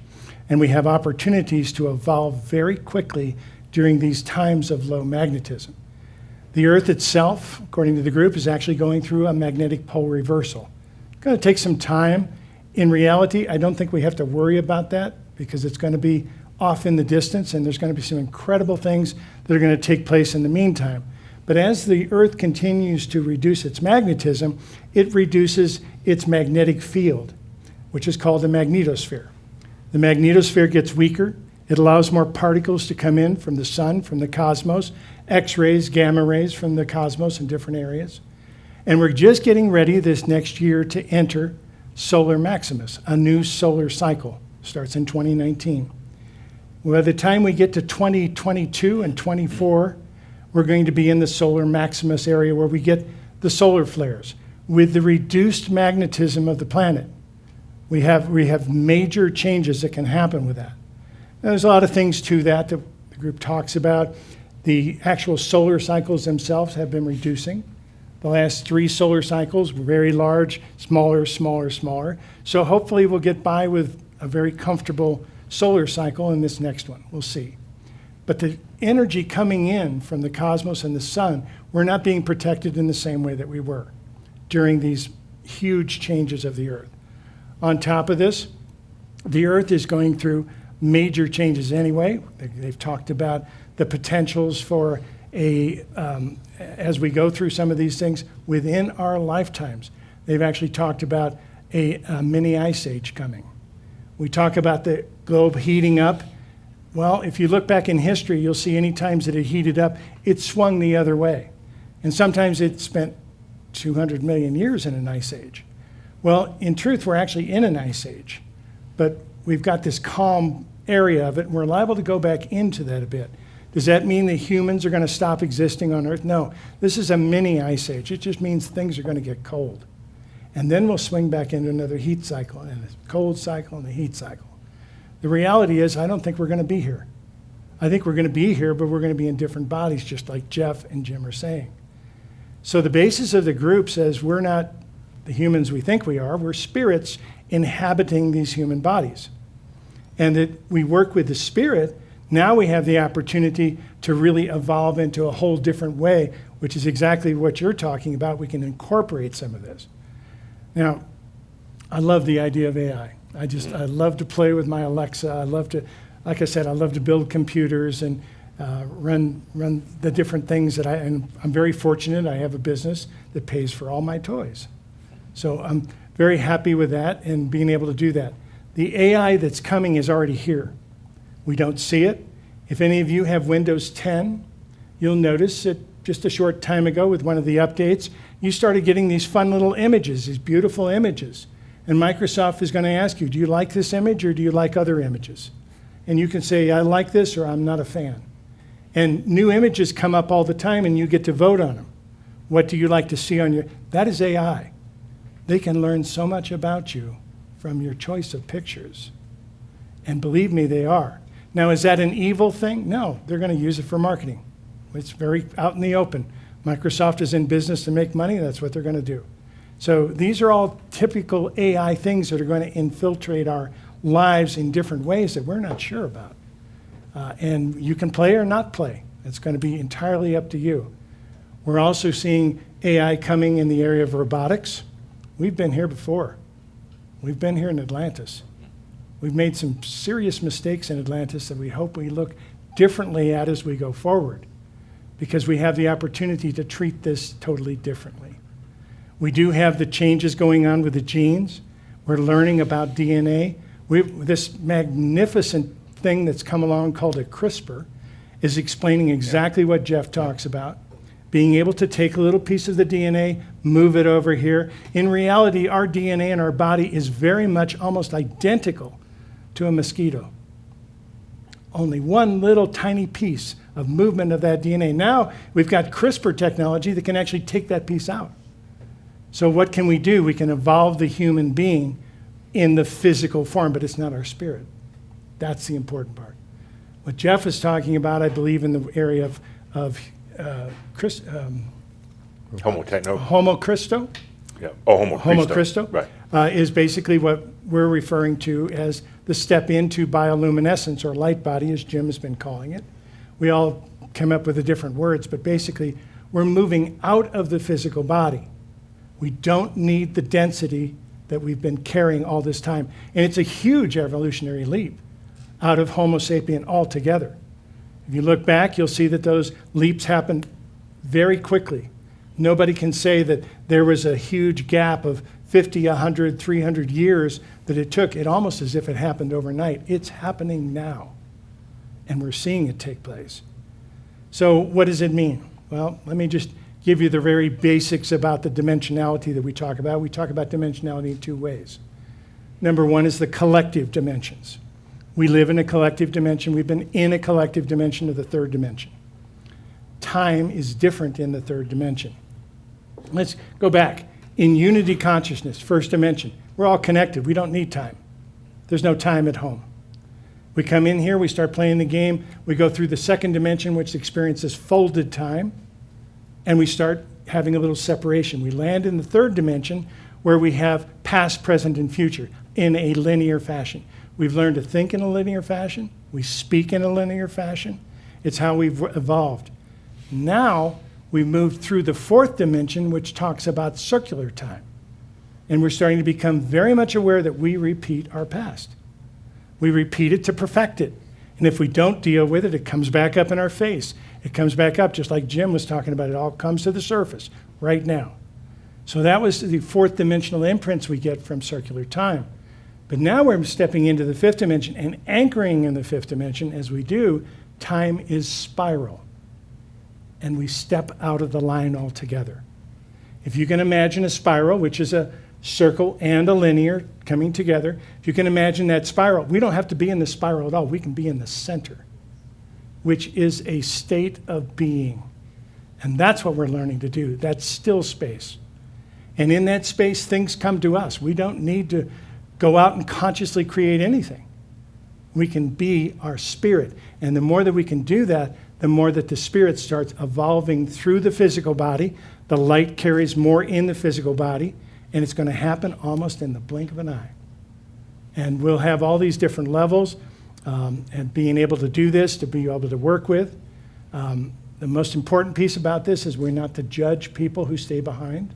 and we have opportunities to evolve very quickly during these times of low magnetism. The Earth itself, according to the group, is actually going through a magnetic pole reversal. It's going to take some time. In reality, I don't think we have to worry about that because it's going to be off in the distance, and there's going to be some incredible things that are going to take place in the meantime. But as the Earth continues to reduce its magnetism, it reduces its magnetic field, which is called the magnetosphere. The magnetosphere gets weaker. It allows more particles to come in from the sun, from the cosmos, X-rays, gamma rays from the cosmos in different areas. And we're just getting ready this next year to enter Solar Maximus, a new solar cycle. Starts in 2019. By the time we get to 2022 and 24, we're going to be in the Solar Maximus area where we get the solar flares. With the reduced magnetism of the planet, we have major changes that can happen with that. Now, there's a lot of things to that the group talks about. The actual solar cycles themselves have been reducing. The last 3 solar cycles were very large, smaller, smaller, smaller. So hopefully we'll get by with a very comfortable solar cycle in this next one. We'll see. But the energy coming in from the cosmos and the sun, we're not being protected in the same way that we were during these huge changes of the Earth. On top of this, the Earth is going through major changes anyway. They've talked about the potentials for as we go through some of these things within our lifetimes. They've actually talked about a mini ice age coming. We talk about the globe heating up. Well, if you look back in history, you'll see any times that it heated up, it swung the other way. And sometimes it spent 200 million years in an ice age. Well, in truth, we're actually in an ice age, but we've got this calm area of it, and we're liable to go back into that a bit. Does that mean that humans are going to stop existing on Earth? No, this is a mini ice age. It just means things are going to get cold. And then we'll swing back into another heat cycle, and a cold cycle, and a heat cycle. The reality is, I don't think we're going to be here. I think we're going to be here, but we're going to be in different bodies, just like Jeff and Jim are saying. So the basis of the group says we're not the humans we think we are. We're spirits inhabiting these human bodies. And that we work with the spirit. Now we have the opportunity to really evolve into a whole different way, which is exactly what you're talking about. We can incorporate some of this. Now, I love the idea of AI. I love to play with my Alexa. I love to, like I said, I love to build computers and run the different things and I'm very fortunate. I have a business that pays for all my toys. So I'm very happy with that and being able to do that. The AI that's coming is already here. We don't see it. If any of you have Windows 10, you'll notice that just a short time ago with one of the updates, you started getting these fun little images, these beautiful images. And Microsoft is going to ask you, do you like this image or do you like other images? And you can say, I like this or I'm not a fan. And new images come up all the time and you get to vote on them. What do you like to see on your... That is AI. They can learn so much about you from your choice of pictures. And believe me, they are. Now, is that an evil thing? No, they're going to use it for marketing. It's very out in the open. Microsoft is in business to make money. That's what they're going to do. So these are all typical AI things that are going to infiltrate our lives in different ways that we're not sure about. And you can play or not play. It's going to be entirely up to you. We're also seeing AI coming in the area of robotics. We've been here before. We've been here in Atlantis. We've made some serious mistakes in Atlantis that we hope we look differently at as we go forward, because we have the opportunity to treat this totally differently. We do have the changes going on with the genes. We're learning about DNA. This magnificent thing that's come along called a CRISPR is explaining exactly what Jeff talks about. Being able to take a little piece of the DNA, move it over here. In reality, our DNA in our body is very much almost identical to a mosquito. only one little tiny piece of movement of that DNA. Now we've got CRISPR technology that can actually take that piece out. So what can we do? We can evolve the human being in the physical form, but it's not our spirit. That's the important part. What Jeff is talking about, I believe, in the area of Homo techno. Homo Christo, Yeah. Oh, Homo Homo Christo. Christo, Right. is basically what we're referring to as the step into bioluminescence, or light body, as Jim has been calling it. We all come up with the different words, but basically we're moving out of the physical body. We don't need the density that we've been carrying all this time. And it's a huge evolutionary leap out of Homo sapien altogether. If you look back, you'll see that those leaps happened very quickly. Nobody can say that there was a huge gap of 50, 100, 300 years that it took. It almost as if it happened overnight. It's happening now, and we're seeing it take place. So what does it mean? Well, let me just give you the very basics about the dimensionality that we talk about. We talk about dimensionality in two ways. Number one is the collective dimensions. We live in a collective dimension. We've been in a collective dimension of the third dimension. Time is different in the third dimension. Let's go back. In unity consciousness, first dimension, we're all connected. We don't need time. There's no time at home. We come in here, we start playing the game, we go through the second dimension, which experiences folded time, and we start having a little separation. We land in the third dimension where we have past, present, and future in a linear fashion. We've learned to think in a linear fashion. We speak in a linear fashion. It's how we've evolved. Now we've moved through the fourth dimension, which talks about circular time. And we're starting to become very much aware that we repeat our past. We repeat it to perfect it. And if we don't deal with it, it comes back up in our face. It comes back up just like Jim was talking about. It all comes to the surface right now. So that was the fourth dimensional imprints we get from circular time. But now we're stepping into the fifth dimension and anchoring in the fifth dimension. As we do, time is spiral. And we step out of the line altogether. If you can imagine a spiral, which is a circle and a linear coming together, if you can imagine that spiral, we don't have to be in the spiral at all. We can be in the center, which is a state of being. And that's what we're learning to do. That's still space. And in that space, things come to us. We don't need to go out and consciously create anything. We can be our spirit. And the more that we can do that, the more that the spirit starts evolving through the physical body. The light carries more in the physical body, and it's going to happen almost in the blink of an eye. And we'll have all these different levels, and being able to do this, to be able to work with. The most important piece about this is we're not to judge people who stay behind.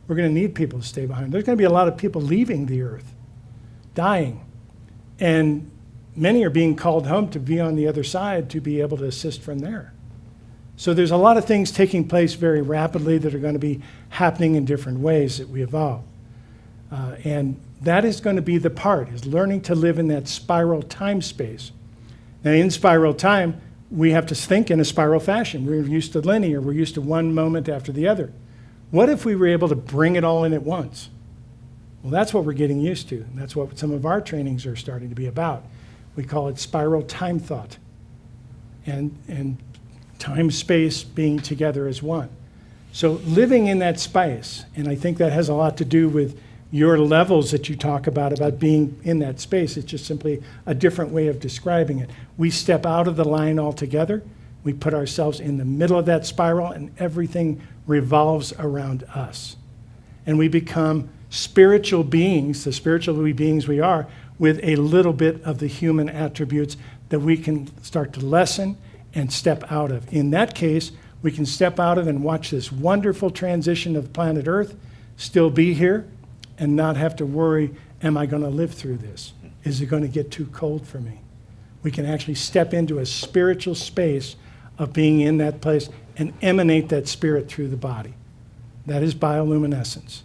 We're going to need people to stay behind. There's going to be a lot of people leaving the earth, dying, and many are being called home to be on the other side to be able to assist from there. So there's a lot of things taking place very rapidly that are going to be happening in different ways that we evolve. And that is going to be the part, is learning to live in that spiral time space. Now in spiral time, we have to think in a spiral fashion. We're used to linear. We're used to one moment after the other. What if we were able to bring it all in at once? Well, that's what we're getting used to. And that's what some of our trainings are starting to be about. We call it spiral time thought. And time, space being together as one. So living in that space, and I think that has a lot to do with your levels that you talk about being in that space. It's just simply a different way of describing it. We step out of the line altogether. We put ourselves in the middle of that spiral, and everything revolves around us. And we become spiritual beings, the spiritual beings we are, with a little bit of the human attributes that we can start to lessen and step out of. In that case, we can step out of and watch this wonderful transition of planet Earth, still be here, and not have to worry, am I going to live through this? Is it going to get too cold for me? We can actually step into a spiritual space of being in that place and emanate that spirit through the body. That is bioluminescence.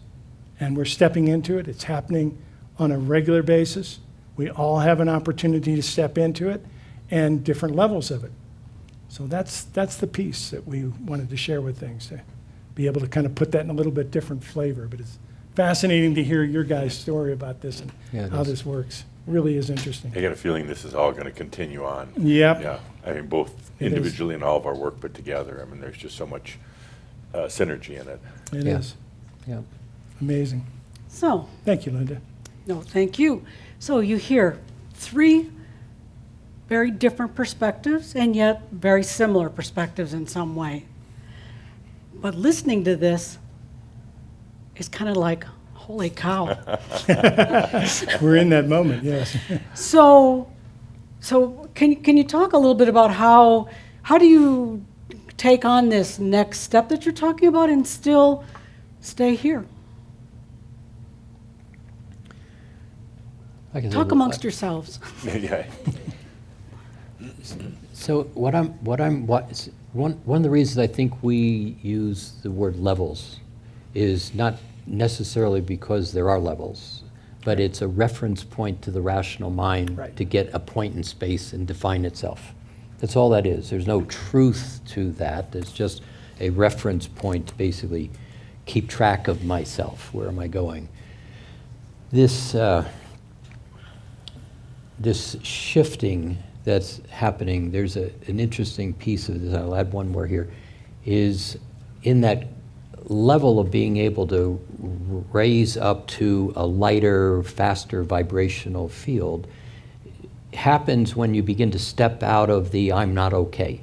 And we're stepping into it. It's happening on a regular basis. We all have an opportunity to step into it, and different levels of it. So that's the piece that we wanted to share with things, to be able to kind of put that in a little bit different flavor. But it's fascinating to hear your guys' story about this and Yeah, it how is. this works. really is interesting. I got a feeling this is all going to continue on. Yep. Yeah, I mean, both It is. individually and all of our work put together. I mean, there's just so much synergy in it. It Yeah. is. Yeah. Amazing. So, Thank you, Linda. no, thank you. So you hear 3 very different perspectives and yet very similar perspectives in some way. But listening to this is kind of like, holy cow. We're in that moment, yes. So can you talk a little bit about how do you take on this next step that you're talking about and still stay here? Like I said, Talk amongst yourselves. Yeah. So one of the reasons I think we use the word levels is not necessarily because there are levels, but it's a reference point to the rational mind Right. to get a point in space and define itself. That's all that is. There's no truth to that. There's just a reference point to basically keep track of myself. Where am I going? This shifting that's happening, there's an interesting piece of this, I'll add one more here, is in that level of being able to raise up to a lighter, faster vibrational field happens when you begin to step out of the I'm not okay.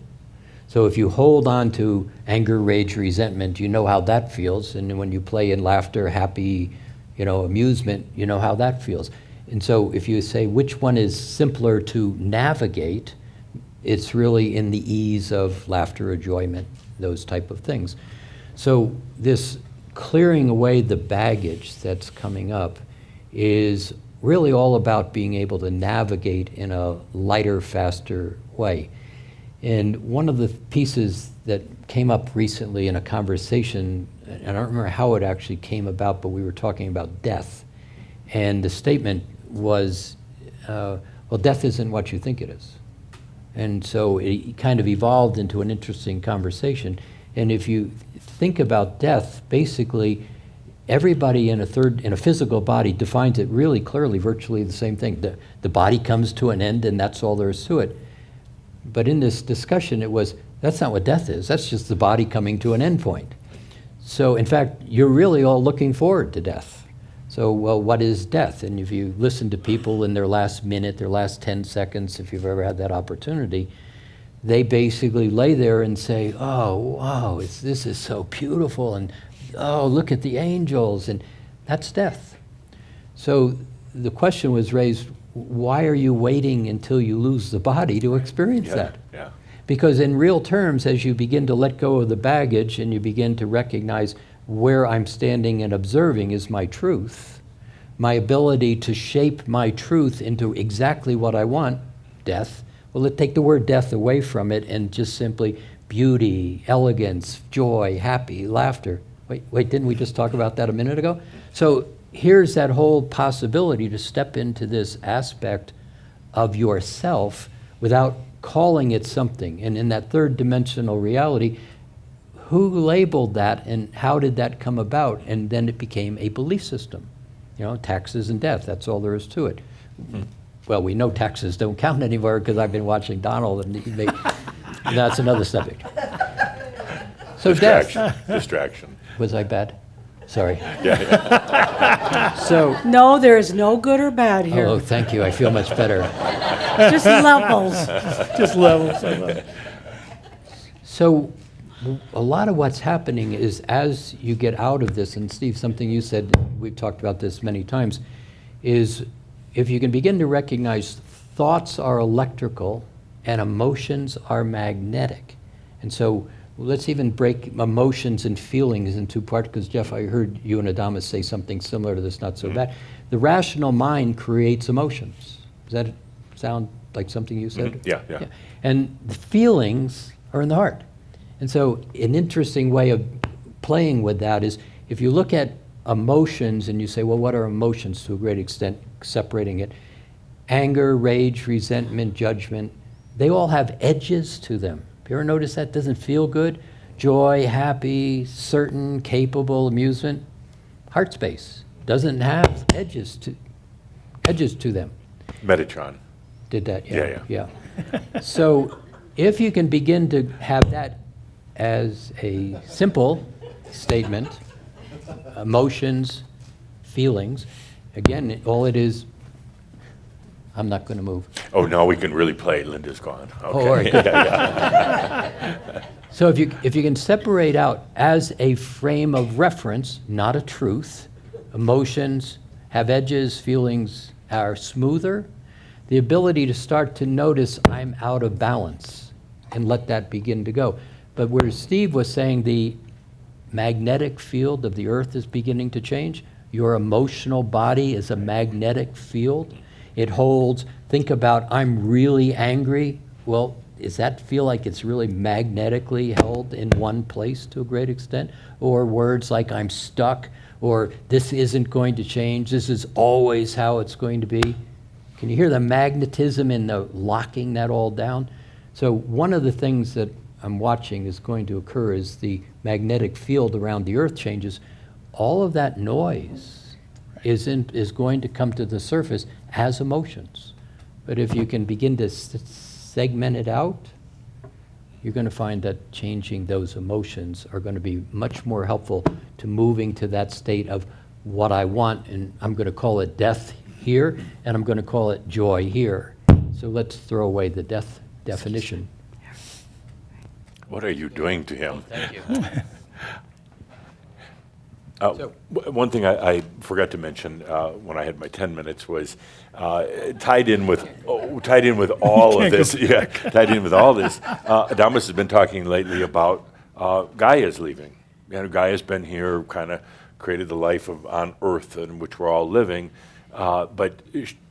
So if you hold on to anger, rage, resentment, you know how that feels, and when you play in laughter, happy, amusement, you know how that feels. And so if you say which one is simpler to navigate, it's really in the ease of laughter, enjoyment, those type of things. So this clearing away the baggage that's coming up is really all about being able to navigate in a lighter, faster way. And one of the pieces that came up recently in a conversation, and I don't remember how it actually came about, but we were talking about death. And the statement was, well, death isn't what you think it is. And so it kind of evolved into an interesting conversation. And if you think about death, basically everybody in a physical body defines it really clearly, virtually the same thing. The body comes to an end and that's all there is to it. But in this discussion, that's not what death is. That's just the body coming to an end point. So in fact, you're really all looking forward to death. So, well, what is death? And if you listen to people in their last minute, their last 10 seconds, if you've ever had that opportunity, they basically lay there and say, oh, wow, this is so beautiful, and oh, look at the angels, and that's death. So the question was raised, why are you waiting until you lose the body to experience that? Yeah. Because in real terms, as you begin to let go of the baggage and you begin to recognize where I'm standing and observing is my truth, my ability to shape my truth into exactly what I want, death, well, let's take the word death away from it and just simply beauty, elegance, joy, happy, laughter. Wait, didn't we just talk about that a minute ago? So here's that whole possibility to step into this aspect of yourself without calling it something. And in that third dimensional reality, who labeled that and how did that come about? And then it became a belief system. Taxes and death, that's all there is to it. Mm-hmm. Well, we know taxes don't count anymore because I've been watching Donald and that's another subject. So Distraction. Was I bad? Sorry. Yeah. So, No, there is no good or bad here. oh, thank you. I feel much better. Just levels. Just levels. I love it. So a lot of what's happening is as you get out of this, and Steve, something you said, we've talked about this many times, is if you can begin to recognize thoughts are electrical and emotions are magnetic. And so let's even break emotions and feelings in 2 parts, because Jeff, I heard you and Adamus say something similar to this, not so bad. The rational mind creates emotions. Does that sound like something you said? Mm-hmm. Yeah. And the feelings are in the heart. And so an interesting way of playing with that is if you look at emotions and you say, well, what are emotions to a great extent, separating it? Anger, rage, resentment, judgment, they all have edges to them. Have you ever noticed that? Doesn't feel good? Joy, happy, certain, capable, amusement. Heart space doesn't have edges to them. Metatron. Did that? Yeah, Yeah. So if you can begin to have that as a simple statement, emotions, feelings, again, all it is, I'm not going to move. Oh, now we can really play. Linda's gone. Okay. Oh, all right, good. So if you can separate out as a frame of reference, not a truth, emotions have edges, feelings are smoother, the ability to start to notice I'm out of balance and let that begin to go. But where Steve was saying the magnetic field of the earth is beginning to change, your emotional body is a magnetic field. It holds, think about I'm really angry. Well, does that feel like it's really magnetically held in one place to a great extent? Or words like I'm stuck, or this isn't going to change, this is always how it's going to be. Can you hear the magnetism in the locking that all down? So one of the things that I'm watching is going to occur is the magnetic field around the earth changes. All of that noise is going to come to the surface as emotions. But if you can begin to segment it out, you're going to find that changing those emotions are going to be much more helpful to moving to that state of what I want, and I'm going to call it death here, and I'm going to call it joy here. So let's throw away the death definition. What are you doing to him? Thank you. One thing I forgot to mention when I had my 10 minutes was tied in with all of this. Yeah, tied in with all this. Adamus has been talking lately about Gaia's leaving. You know, Gaia's been here, kind of created the life on Earth in which we're all living, but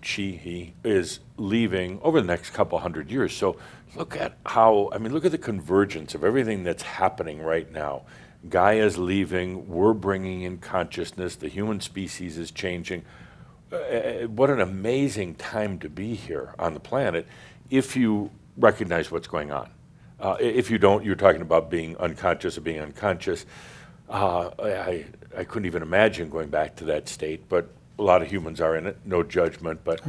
he is leaving over the next couple hundred years. So look at the convergence of everything that's happening right now. Gaia's leaving, we're bringing in consciousness, the human species is changing. What an amazing time to be here on the planet if you recognize what's going on. If you don't, you're talking about being unconscious or being unconscious. I couldn't even imagine going back to that state, but a lot of humans are in it, no judgment. But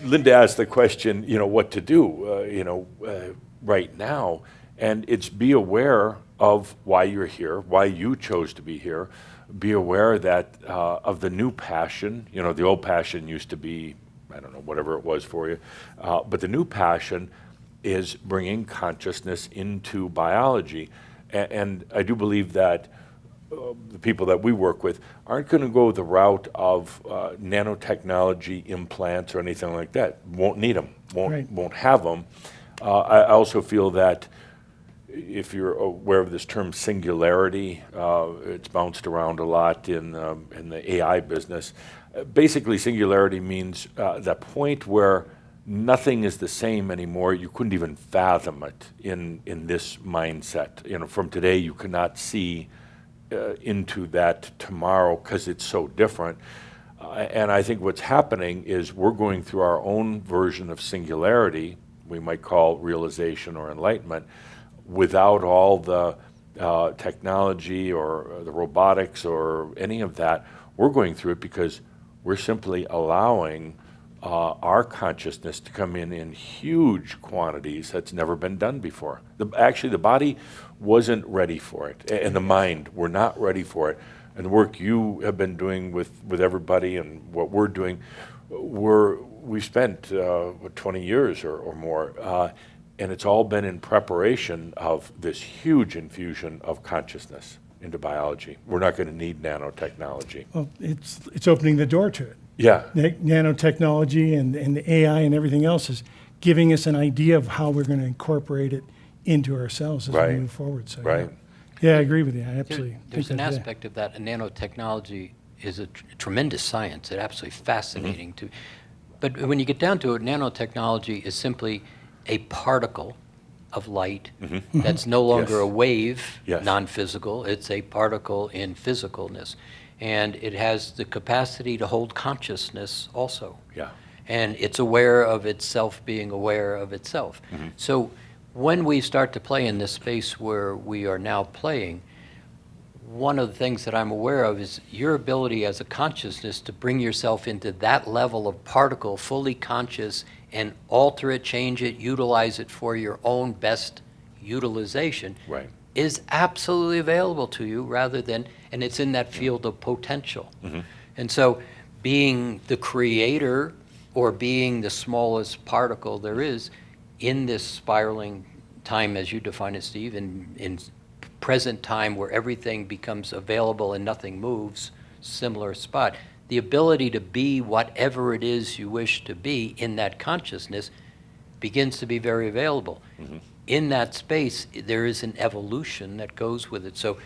Linda asked the question, what to do, right now. And it's be aware of why you're here, why you chose to be here. Be aware that of the new passion. The old passion used to be, I don't know, whatever it was for you. But the new passion is bringing consciousness into biology. And I do believe that the people that we work with aren't going to go the route of nanotechnology implants or anything like that. Won't need them, won't have them. I also feel that if you're aware of this term singularity, it's bounced around a lot in the AI business. Basically, singularity means that point where nothing is the same anymore. You couldn't even fathom it in this mindset. From today, you cannot see into that tomorrow because it's so different. And I think what's happening is we're going through our own version of singularity, we might call realization or enlightenment, without all the technology or the robotics or any of that. We're going through it because we're simply allowing our consciousness to come in huge quantities that's never been done before. Actually, the body wasn't ready for it, and the mind, we're not ready for it. And the work you have been doing with everybody and what we're doing, we've spent 20 years or more, and it's all been in preparation of this huge infusion of consciousness into biology. We're not going to need nanotechnology. Well, it's opening the door to it. Yeah. Nanotechnology and the AI and everything else is giving us an idea of how we're going to incorporate it into ourselves as we move forward. So, right. Yeah, I agree with you. I absolutely There's think an that's aspect of that, and nanotechnology is a tremendous science. It's absolutely fascinating to. But when you get down to it, nanotechnology is simply a particle of light that's no longer a wave, non-physical. It's a particle in physicalness. And it has the capacity to hold consciousness also. Yeah. And it's aware of itself being aware of itself. So when we start to play in this space where we are now playing, one of the things that I'm aware of is your ability as a consciousness to bring yourself into that level of particle, fully conscious, and alter it, change it, utilize it for your own best utilization, Right. is absolutely available to you, rather than, and it's in that field of potential. And so being the creator, or being the smallest particle there is in this spiraling time, as you define it, Steve, in present time where everything becomes available and nothing moves, similar spot, the ability to be whatever it is you wish to be in that consciousness begins to be very available. In that space, there is an evolution that goes with it. So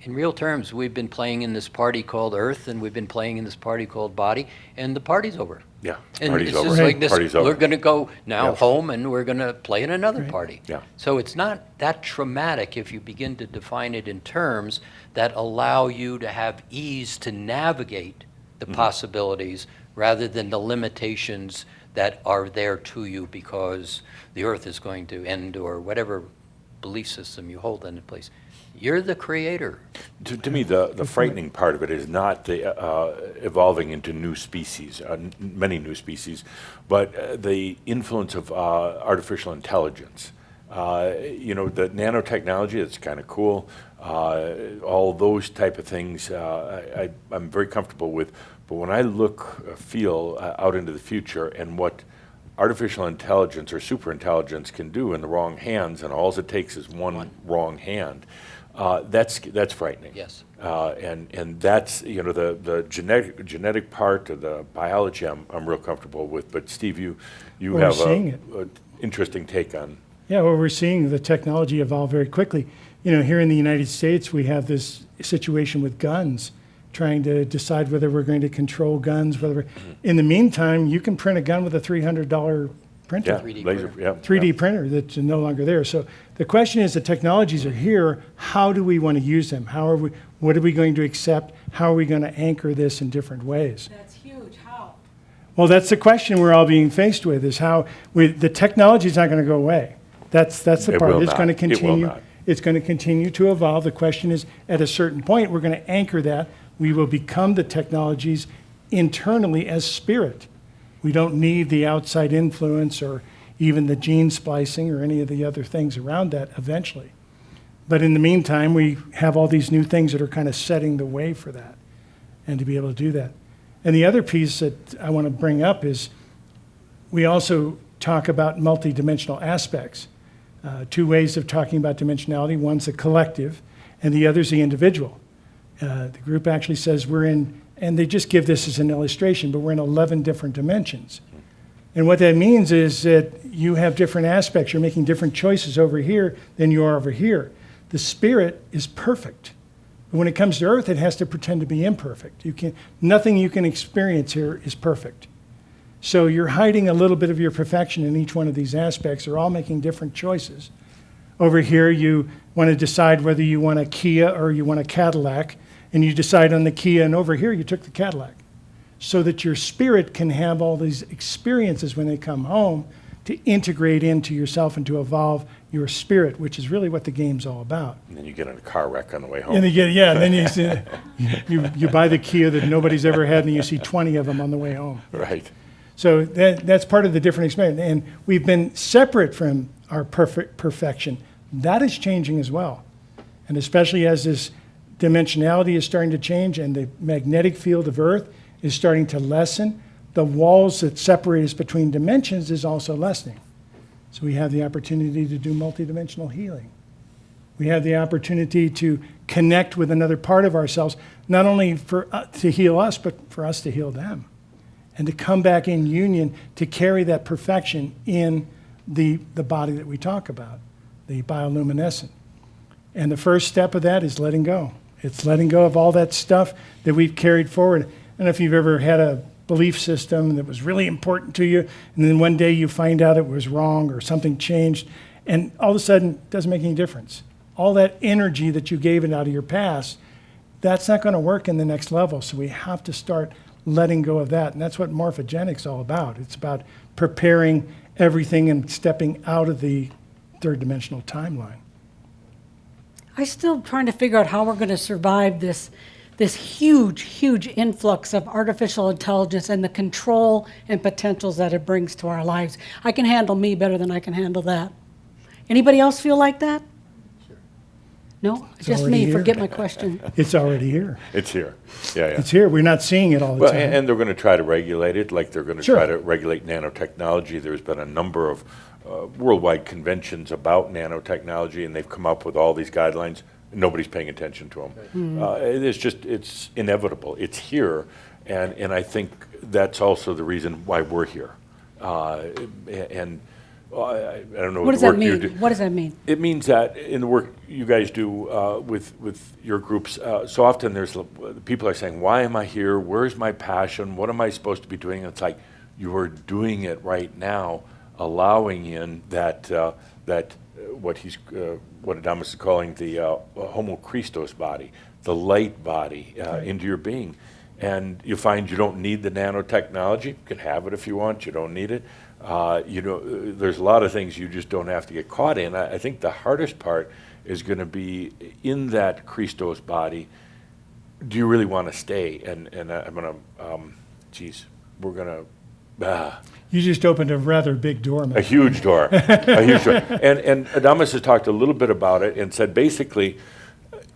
in real terms, we've been playing in this party called Earth, and we've been playing in this party called Body, and the party's over. Yeah, And party's it's over. just like this, Party's over. we're going to go now Yeah. home, and we're going to play in another Right. party. Yeah. So it's not that traumatic if you begin to define it in terms that allow you to have ease to navigate the possibilities, rather than the limitations that are there to you because the Earth is going to end, or whatever belief system you hold in place. You're the creator. To me, the frightening part of it is not the evolving into new species, many new species, but the influence of artificial intelligence. The nanotechnology, it's kind of cool. All those type of things I'm very comfortable with. But when I feel out into the future, and what artificial intelligence or superintelligence can do in the wrong hands, and all it takes is one wrong hand, that's frightening. Yes. And that's, the genetic part of the biology I'm real comfortable with. But Steve, you We're have seeing it. a interesting take on. Yeah, well, we're seeing the technology evolve very quickly. Here in the United States, we have this situation with guns, trying to decide whether we're going to control guns. In the meantime, you can print a gun with a $300 printer. Yeah, 3D laser, printer. yeah. 3D printer that's no longer there. So the question is, the technologies are here. How do we want to use them? What are we going to accept? How are we going to anchor this in different ways? That's huge. How? Well, that's the question we're all being faced with, is how the technology is not going to go away. That's the It part. will It's going to not. It will continue. not. It's going to continue to evolve. The question is, at a certain point, we're going to anchor that. We will become the technologies internally as spirit. We don't need the outside influence or even the gene splicing or any of the other things around that eventually. But in the meantime, we have all these new things that are kind of setting the way for that, and to be able to do that. And the other piece that I want to bring up is we also talk about multidimensional aspects. Two ways of talking about dimensionality. One's the collective, and the other's the individual. The group actually says we're in, and they just give this as an illustration, but we're in 11 different dimensions. And what that means is that you have different aspects. You're making different choices over here than you are over here. The spirit is perfect. But when it comes to Earth, it has to pretend to be imperfect. Nothing you can experience here is perfect. So you're hiding a little bit of your perfection in each one of these aspects. They're all making different choices. Over here, you want to decide whether you want a Kia or you want a Cadillac, and you decide on the Kia, and over here you took the Cadillac. So that your spirit can have all these experiences when they come home to integrate into yourself and to evolve your spirit, which is really what the game's all about. And then you get in a car wreck on the way home. And then you see, you buy the Kia that nobody's ever had, and you see 20 of them on the way home. Right. So that's part of the different experience. And we've been separate from our perfection. That is changing as well. And especially as this dimensionality is starting to change and the magnetic field of Earth is starting to lessen, the walls that separate us between dimensions is also lessening. So we have the opportunity to do multidimensional healing. We have the opportunity to connect with another part of ourselves, not only to heal us, but for us to heal them. And to come back in union to carry that perfection in the body that we talk about, the bioluminescent. And the first step of that is letting go. It's letting go of all that stuff that we've carried forward. I don't know if you've ever had a belief system that was really important to you, and then one day you find out it was wrong or something changed, and all of a sudden it doesn't make any difference. All that energy that you gave it out of your past, that's not going to work in the next level. So we have to start letting go of that. And that's what morphogenics is all about. It's about preparing everything and stepping out of the third dimensional timeline. I still trying to figure out how we're going to survive this huge influx of artificial intelligence and the control and potentials that it brings to our lives. I can handle me better than I can handle that. Anybody else feel like that? No? Just already me, here. forget my question. It's already here. It's here. Yeah, yeah. It's here. We're not seeing it all the Well, time. and they're going to try to regulate it, like they're going to Sure. try to regulate nanotechnology. There's been a number of worldwide conventions about nanotechnology, and they've come up with all these guidelines. Nobody's paying attention to them. It's inevitable. It's here, and I think that's also the reason why we're here. I don't know What does the that work you mean? do. What does that mean? It means that in the work you guys do with your groups, so often people are saying, "Why am I here? Where's my passion? What am I supposed to be doing?" And it's like you are doing it right now, allowing in that what Adamus is calling the Homo Christos body, the light body into your being, and you find you don't need the nanotechnology. You can have it if you want. You don't need it. There's a lot of things you just don't have to get caught in. I think the hardest part is going to be in that Christos body. Do you really want to stay? And I'm going to, we're going to. You just opened a rather big door, A man. huge door, a huge door. And Adamus has talked a little bit about it and said basically,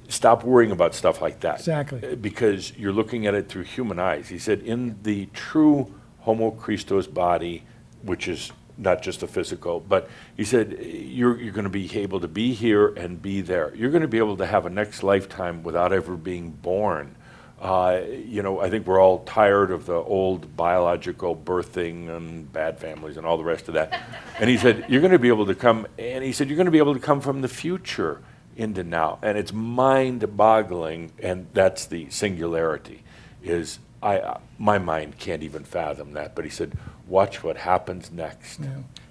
stop worrying about stuff like that. Exactly. Because you're looking at it through human eyes. He said in the true Homo Christos body, which is not just a physical, but he said you're going to be able to be here and be there. You're going to be able to have a next lifetime without ever being born. I think we're all tired of the old biological birthing and bad families and all the rest of that. And he said, you're going to be able to come, and he said, you're going to be able to come from the future into now. And it's mind-boggling, and that's the singularity, is my mind can't even fathom that. But he said, watch what happens next. Yeah.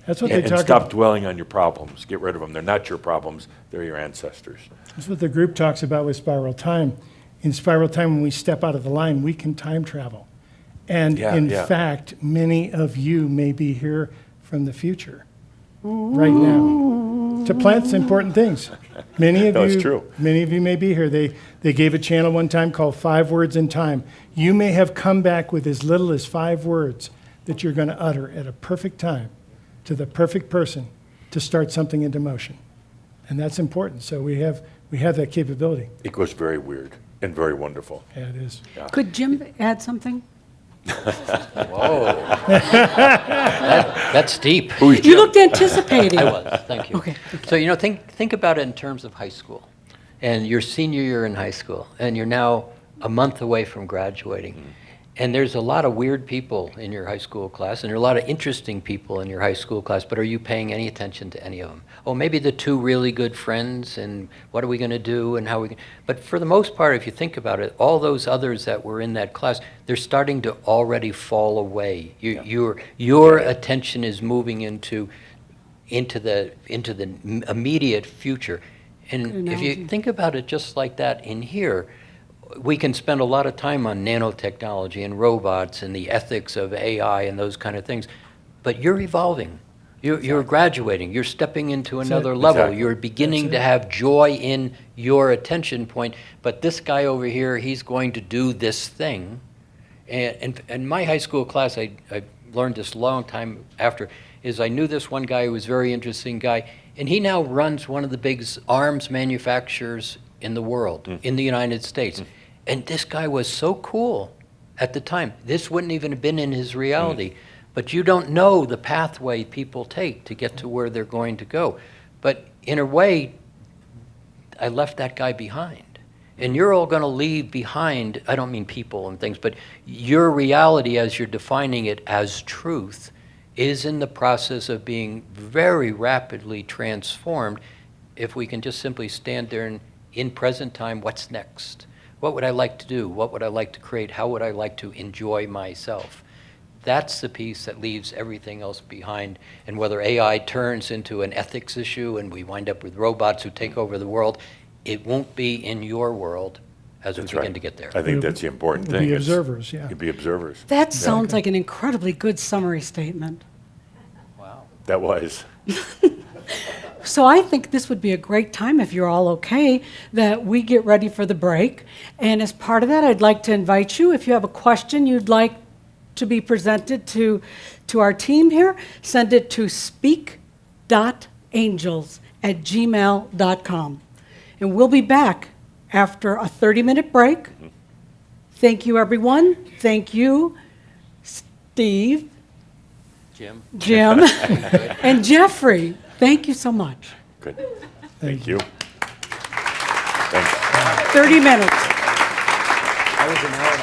That's what And they talk stop about. dwelling on your problems. Get rid of them. They're not your problems. They're your ancestors. That's what the group talks about with spiral time. In spiral time, when we step out of the line, we can time travel. And in fact, many of you may be here from the future right now to plant some important things. Many of No, you, it's true. Many of you may be here. They gave a channel one time called 5 Words in Time. You may have come back with as little as 5 words that you're going to utter at a perfect time to the perfect person to start something into motion. And that's important. So we have that capability. It goes very weird and very wonderful. Yeah, it is. Could Jim add something? Whoa. That's deep. Who's You Jim? looked anticipating. I was, thank you. Okay. So, think about it in terms of high school. And your senior year in high school, and you're now a month away from graduating. And there's a lot of weird people in your high school class, and there are a lot of interesting people in your high school class, but are you paying any attention to any of them? Oh, maybe the 2 really good friends, and what are we going to do, and how we. But for the most part, if you think about it, all those others that were in that class, they're starting to already fall away. Your attention is moving into the immediate future. And if you analogy. think about it just like that in here, we can spend a lot of time on nanotechnology and robots and the ethics of AI and those kind of things, but you're evolving. You're graduating. You're stepping into another level. Exactly. You're beginning to have joy in your attention point, but this guy over here, he's going to do this thing. And in my high school class, I learned this long time after, is I knew this one guy who was a very interesting guy, and he now runs one of the big arms manufacturers in the world, in the United States. And this guy was so cool at the time. This wouldn't even have been in his reality. But you don't know the pathway people take to get to where they're going to go. But in a way, I left that guy behind. And you're all going to leave behind, I don't mean people and things, but your reality as you're defining it as truth is in the process of being very rapidly transformed if we can just simply stand there and in present time, what's next? What would I like to do? What would I like to create? How would I like to enjoy myself? That's the piece that leaves everything else behind. And whether AI turns into an ethics issue and we wind up with robots who take over the world, it won't be in your world as we begin to get there. I think that's the important We'll thing. be is observers, yeah. you'll be observers. That sounds like an incredibly good summary statement. Wow. That was. So I think this would be a great time, if you're all okay, that we get ready for the break. And as part of that, I'd like to invite you, if you have a question you'd like to be presented to our team here, send it to speak.angels@gmail.com. And we'll be back after a 30-minute break. Thank you, everyone. Thank you, Steve, Jim, and Geoffrey. Thank you so much. Good. Thank you. Thanks. 30 minutes. That was an hour.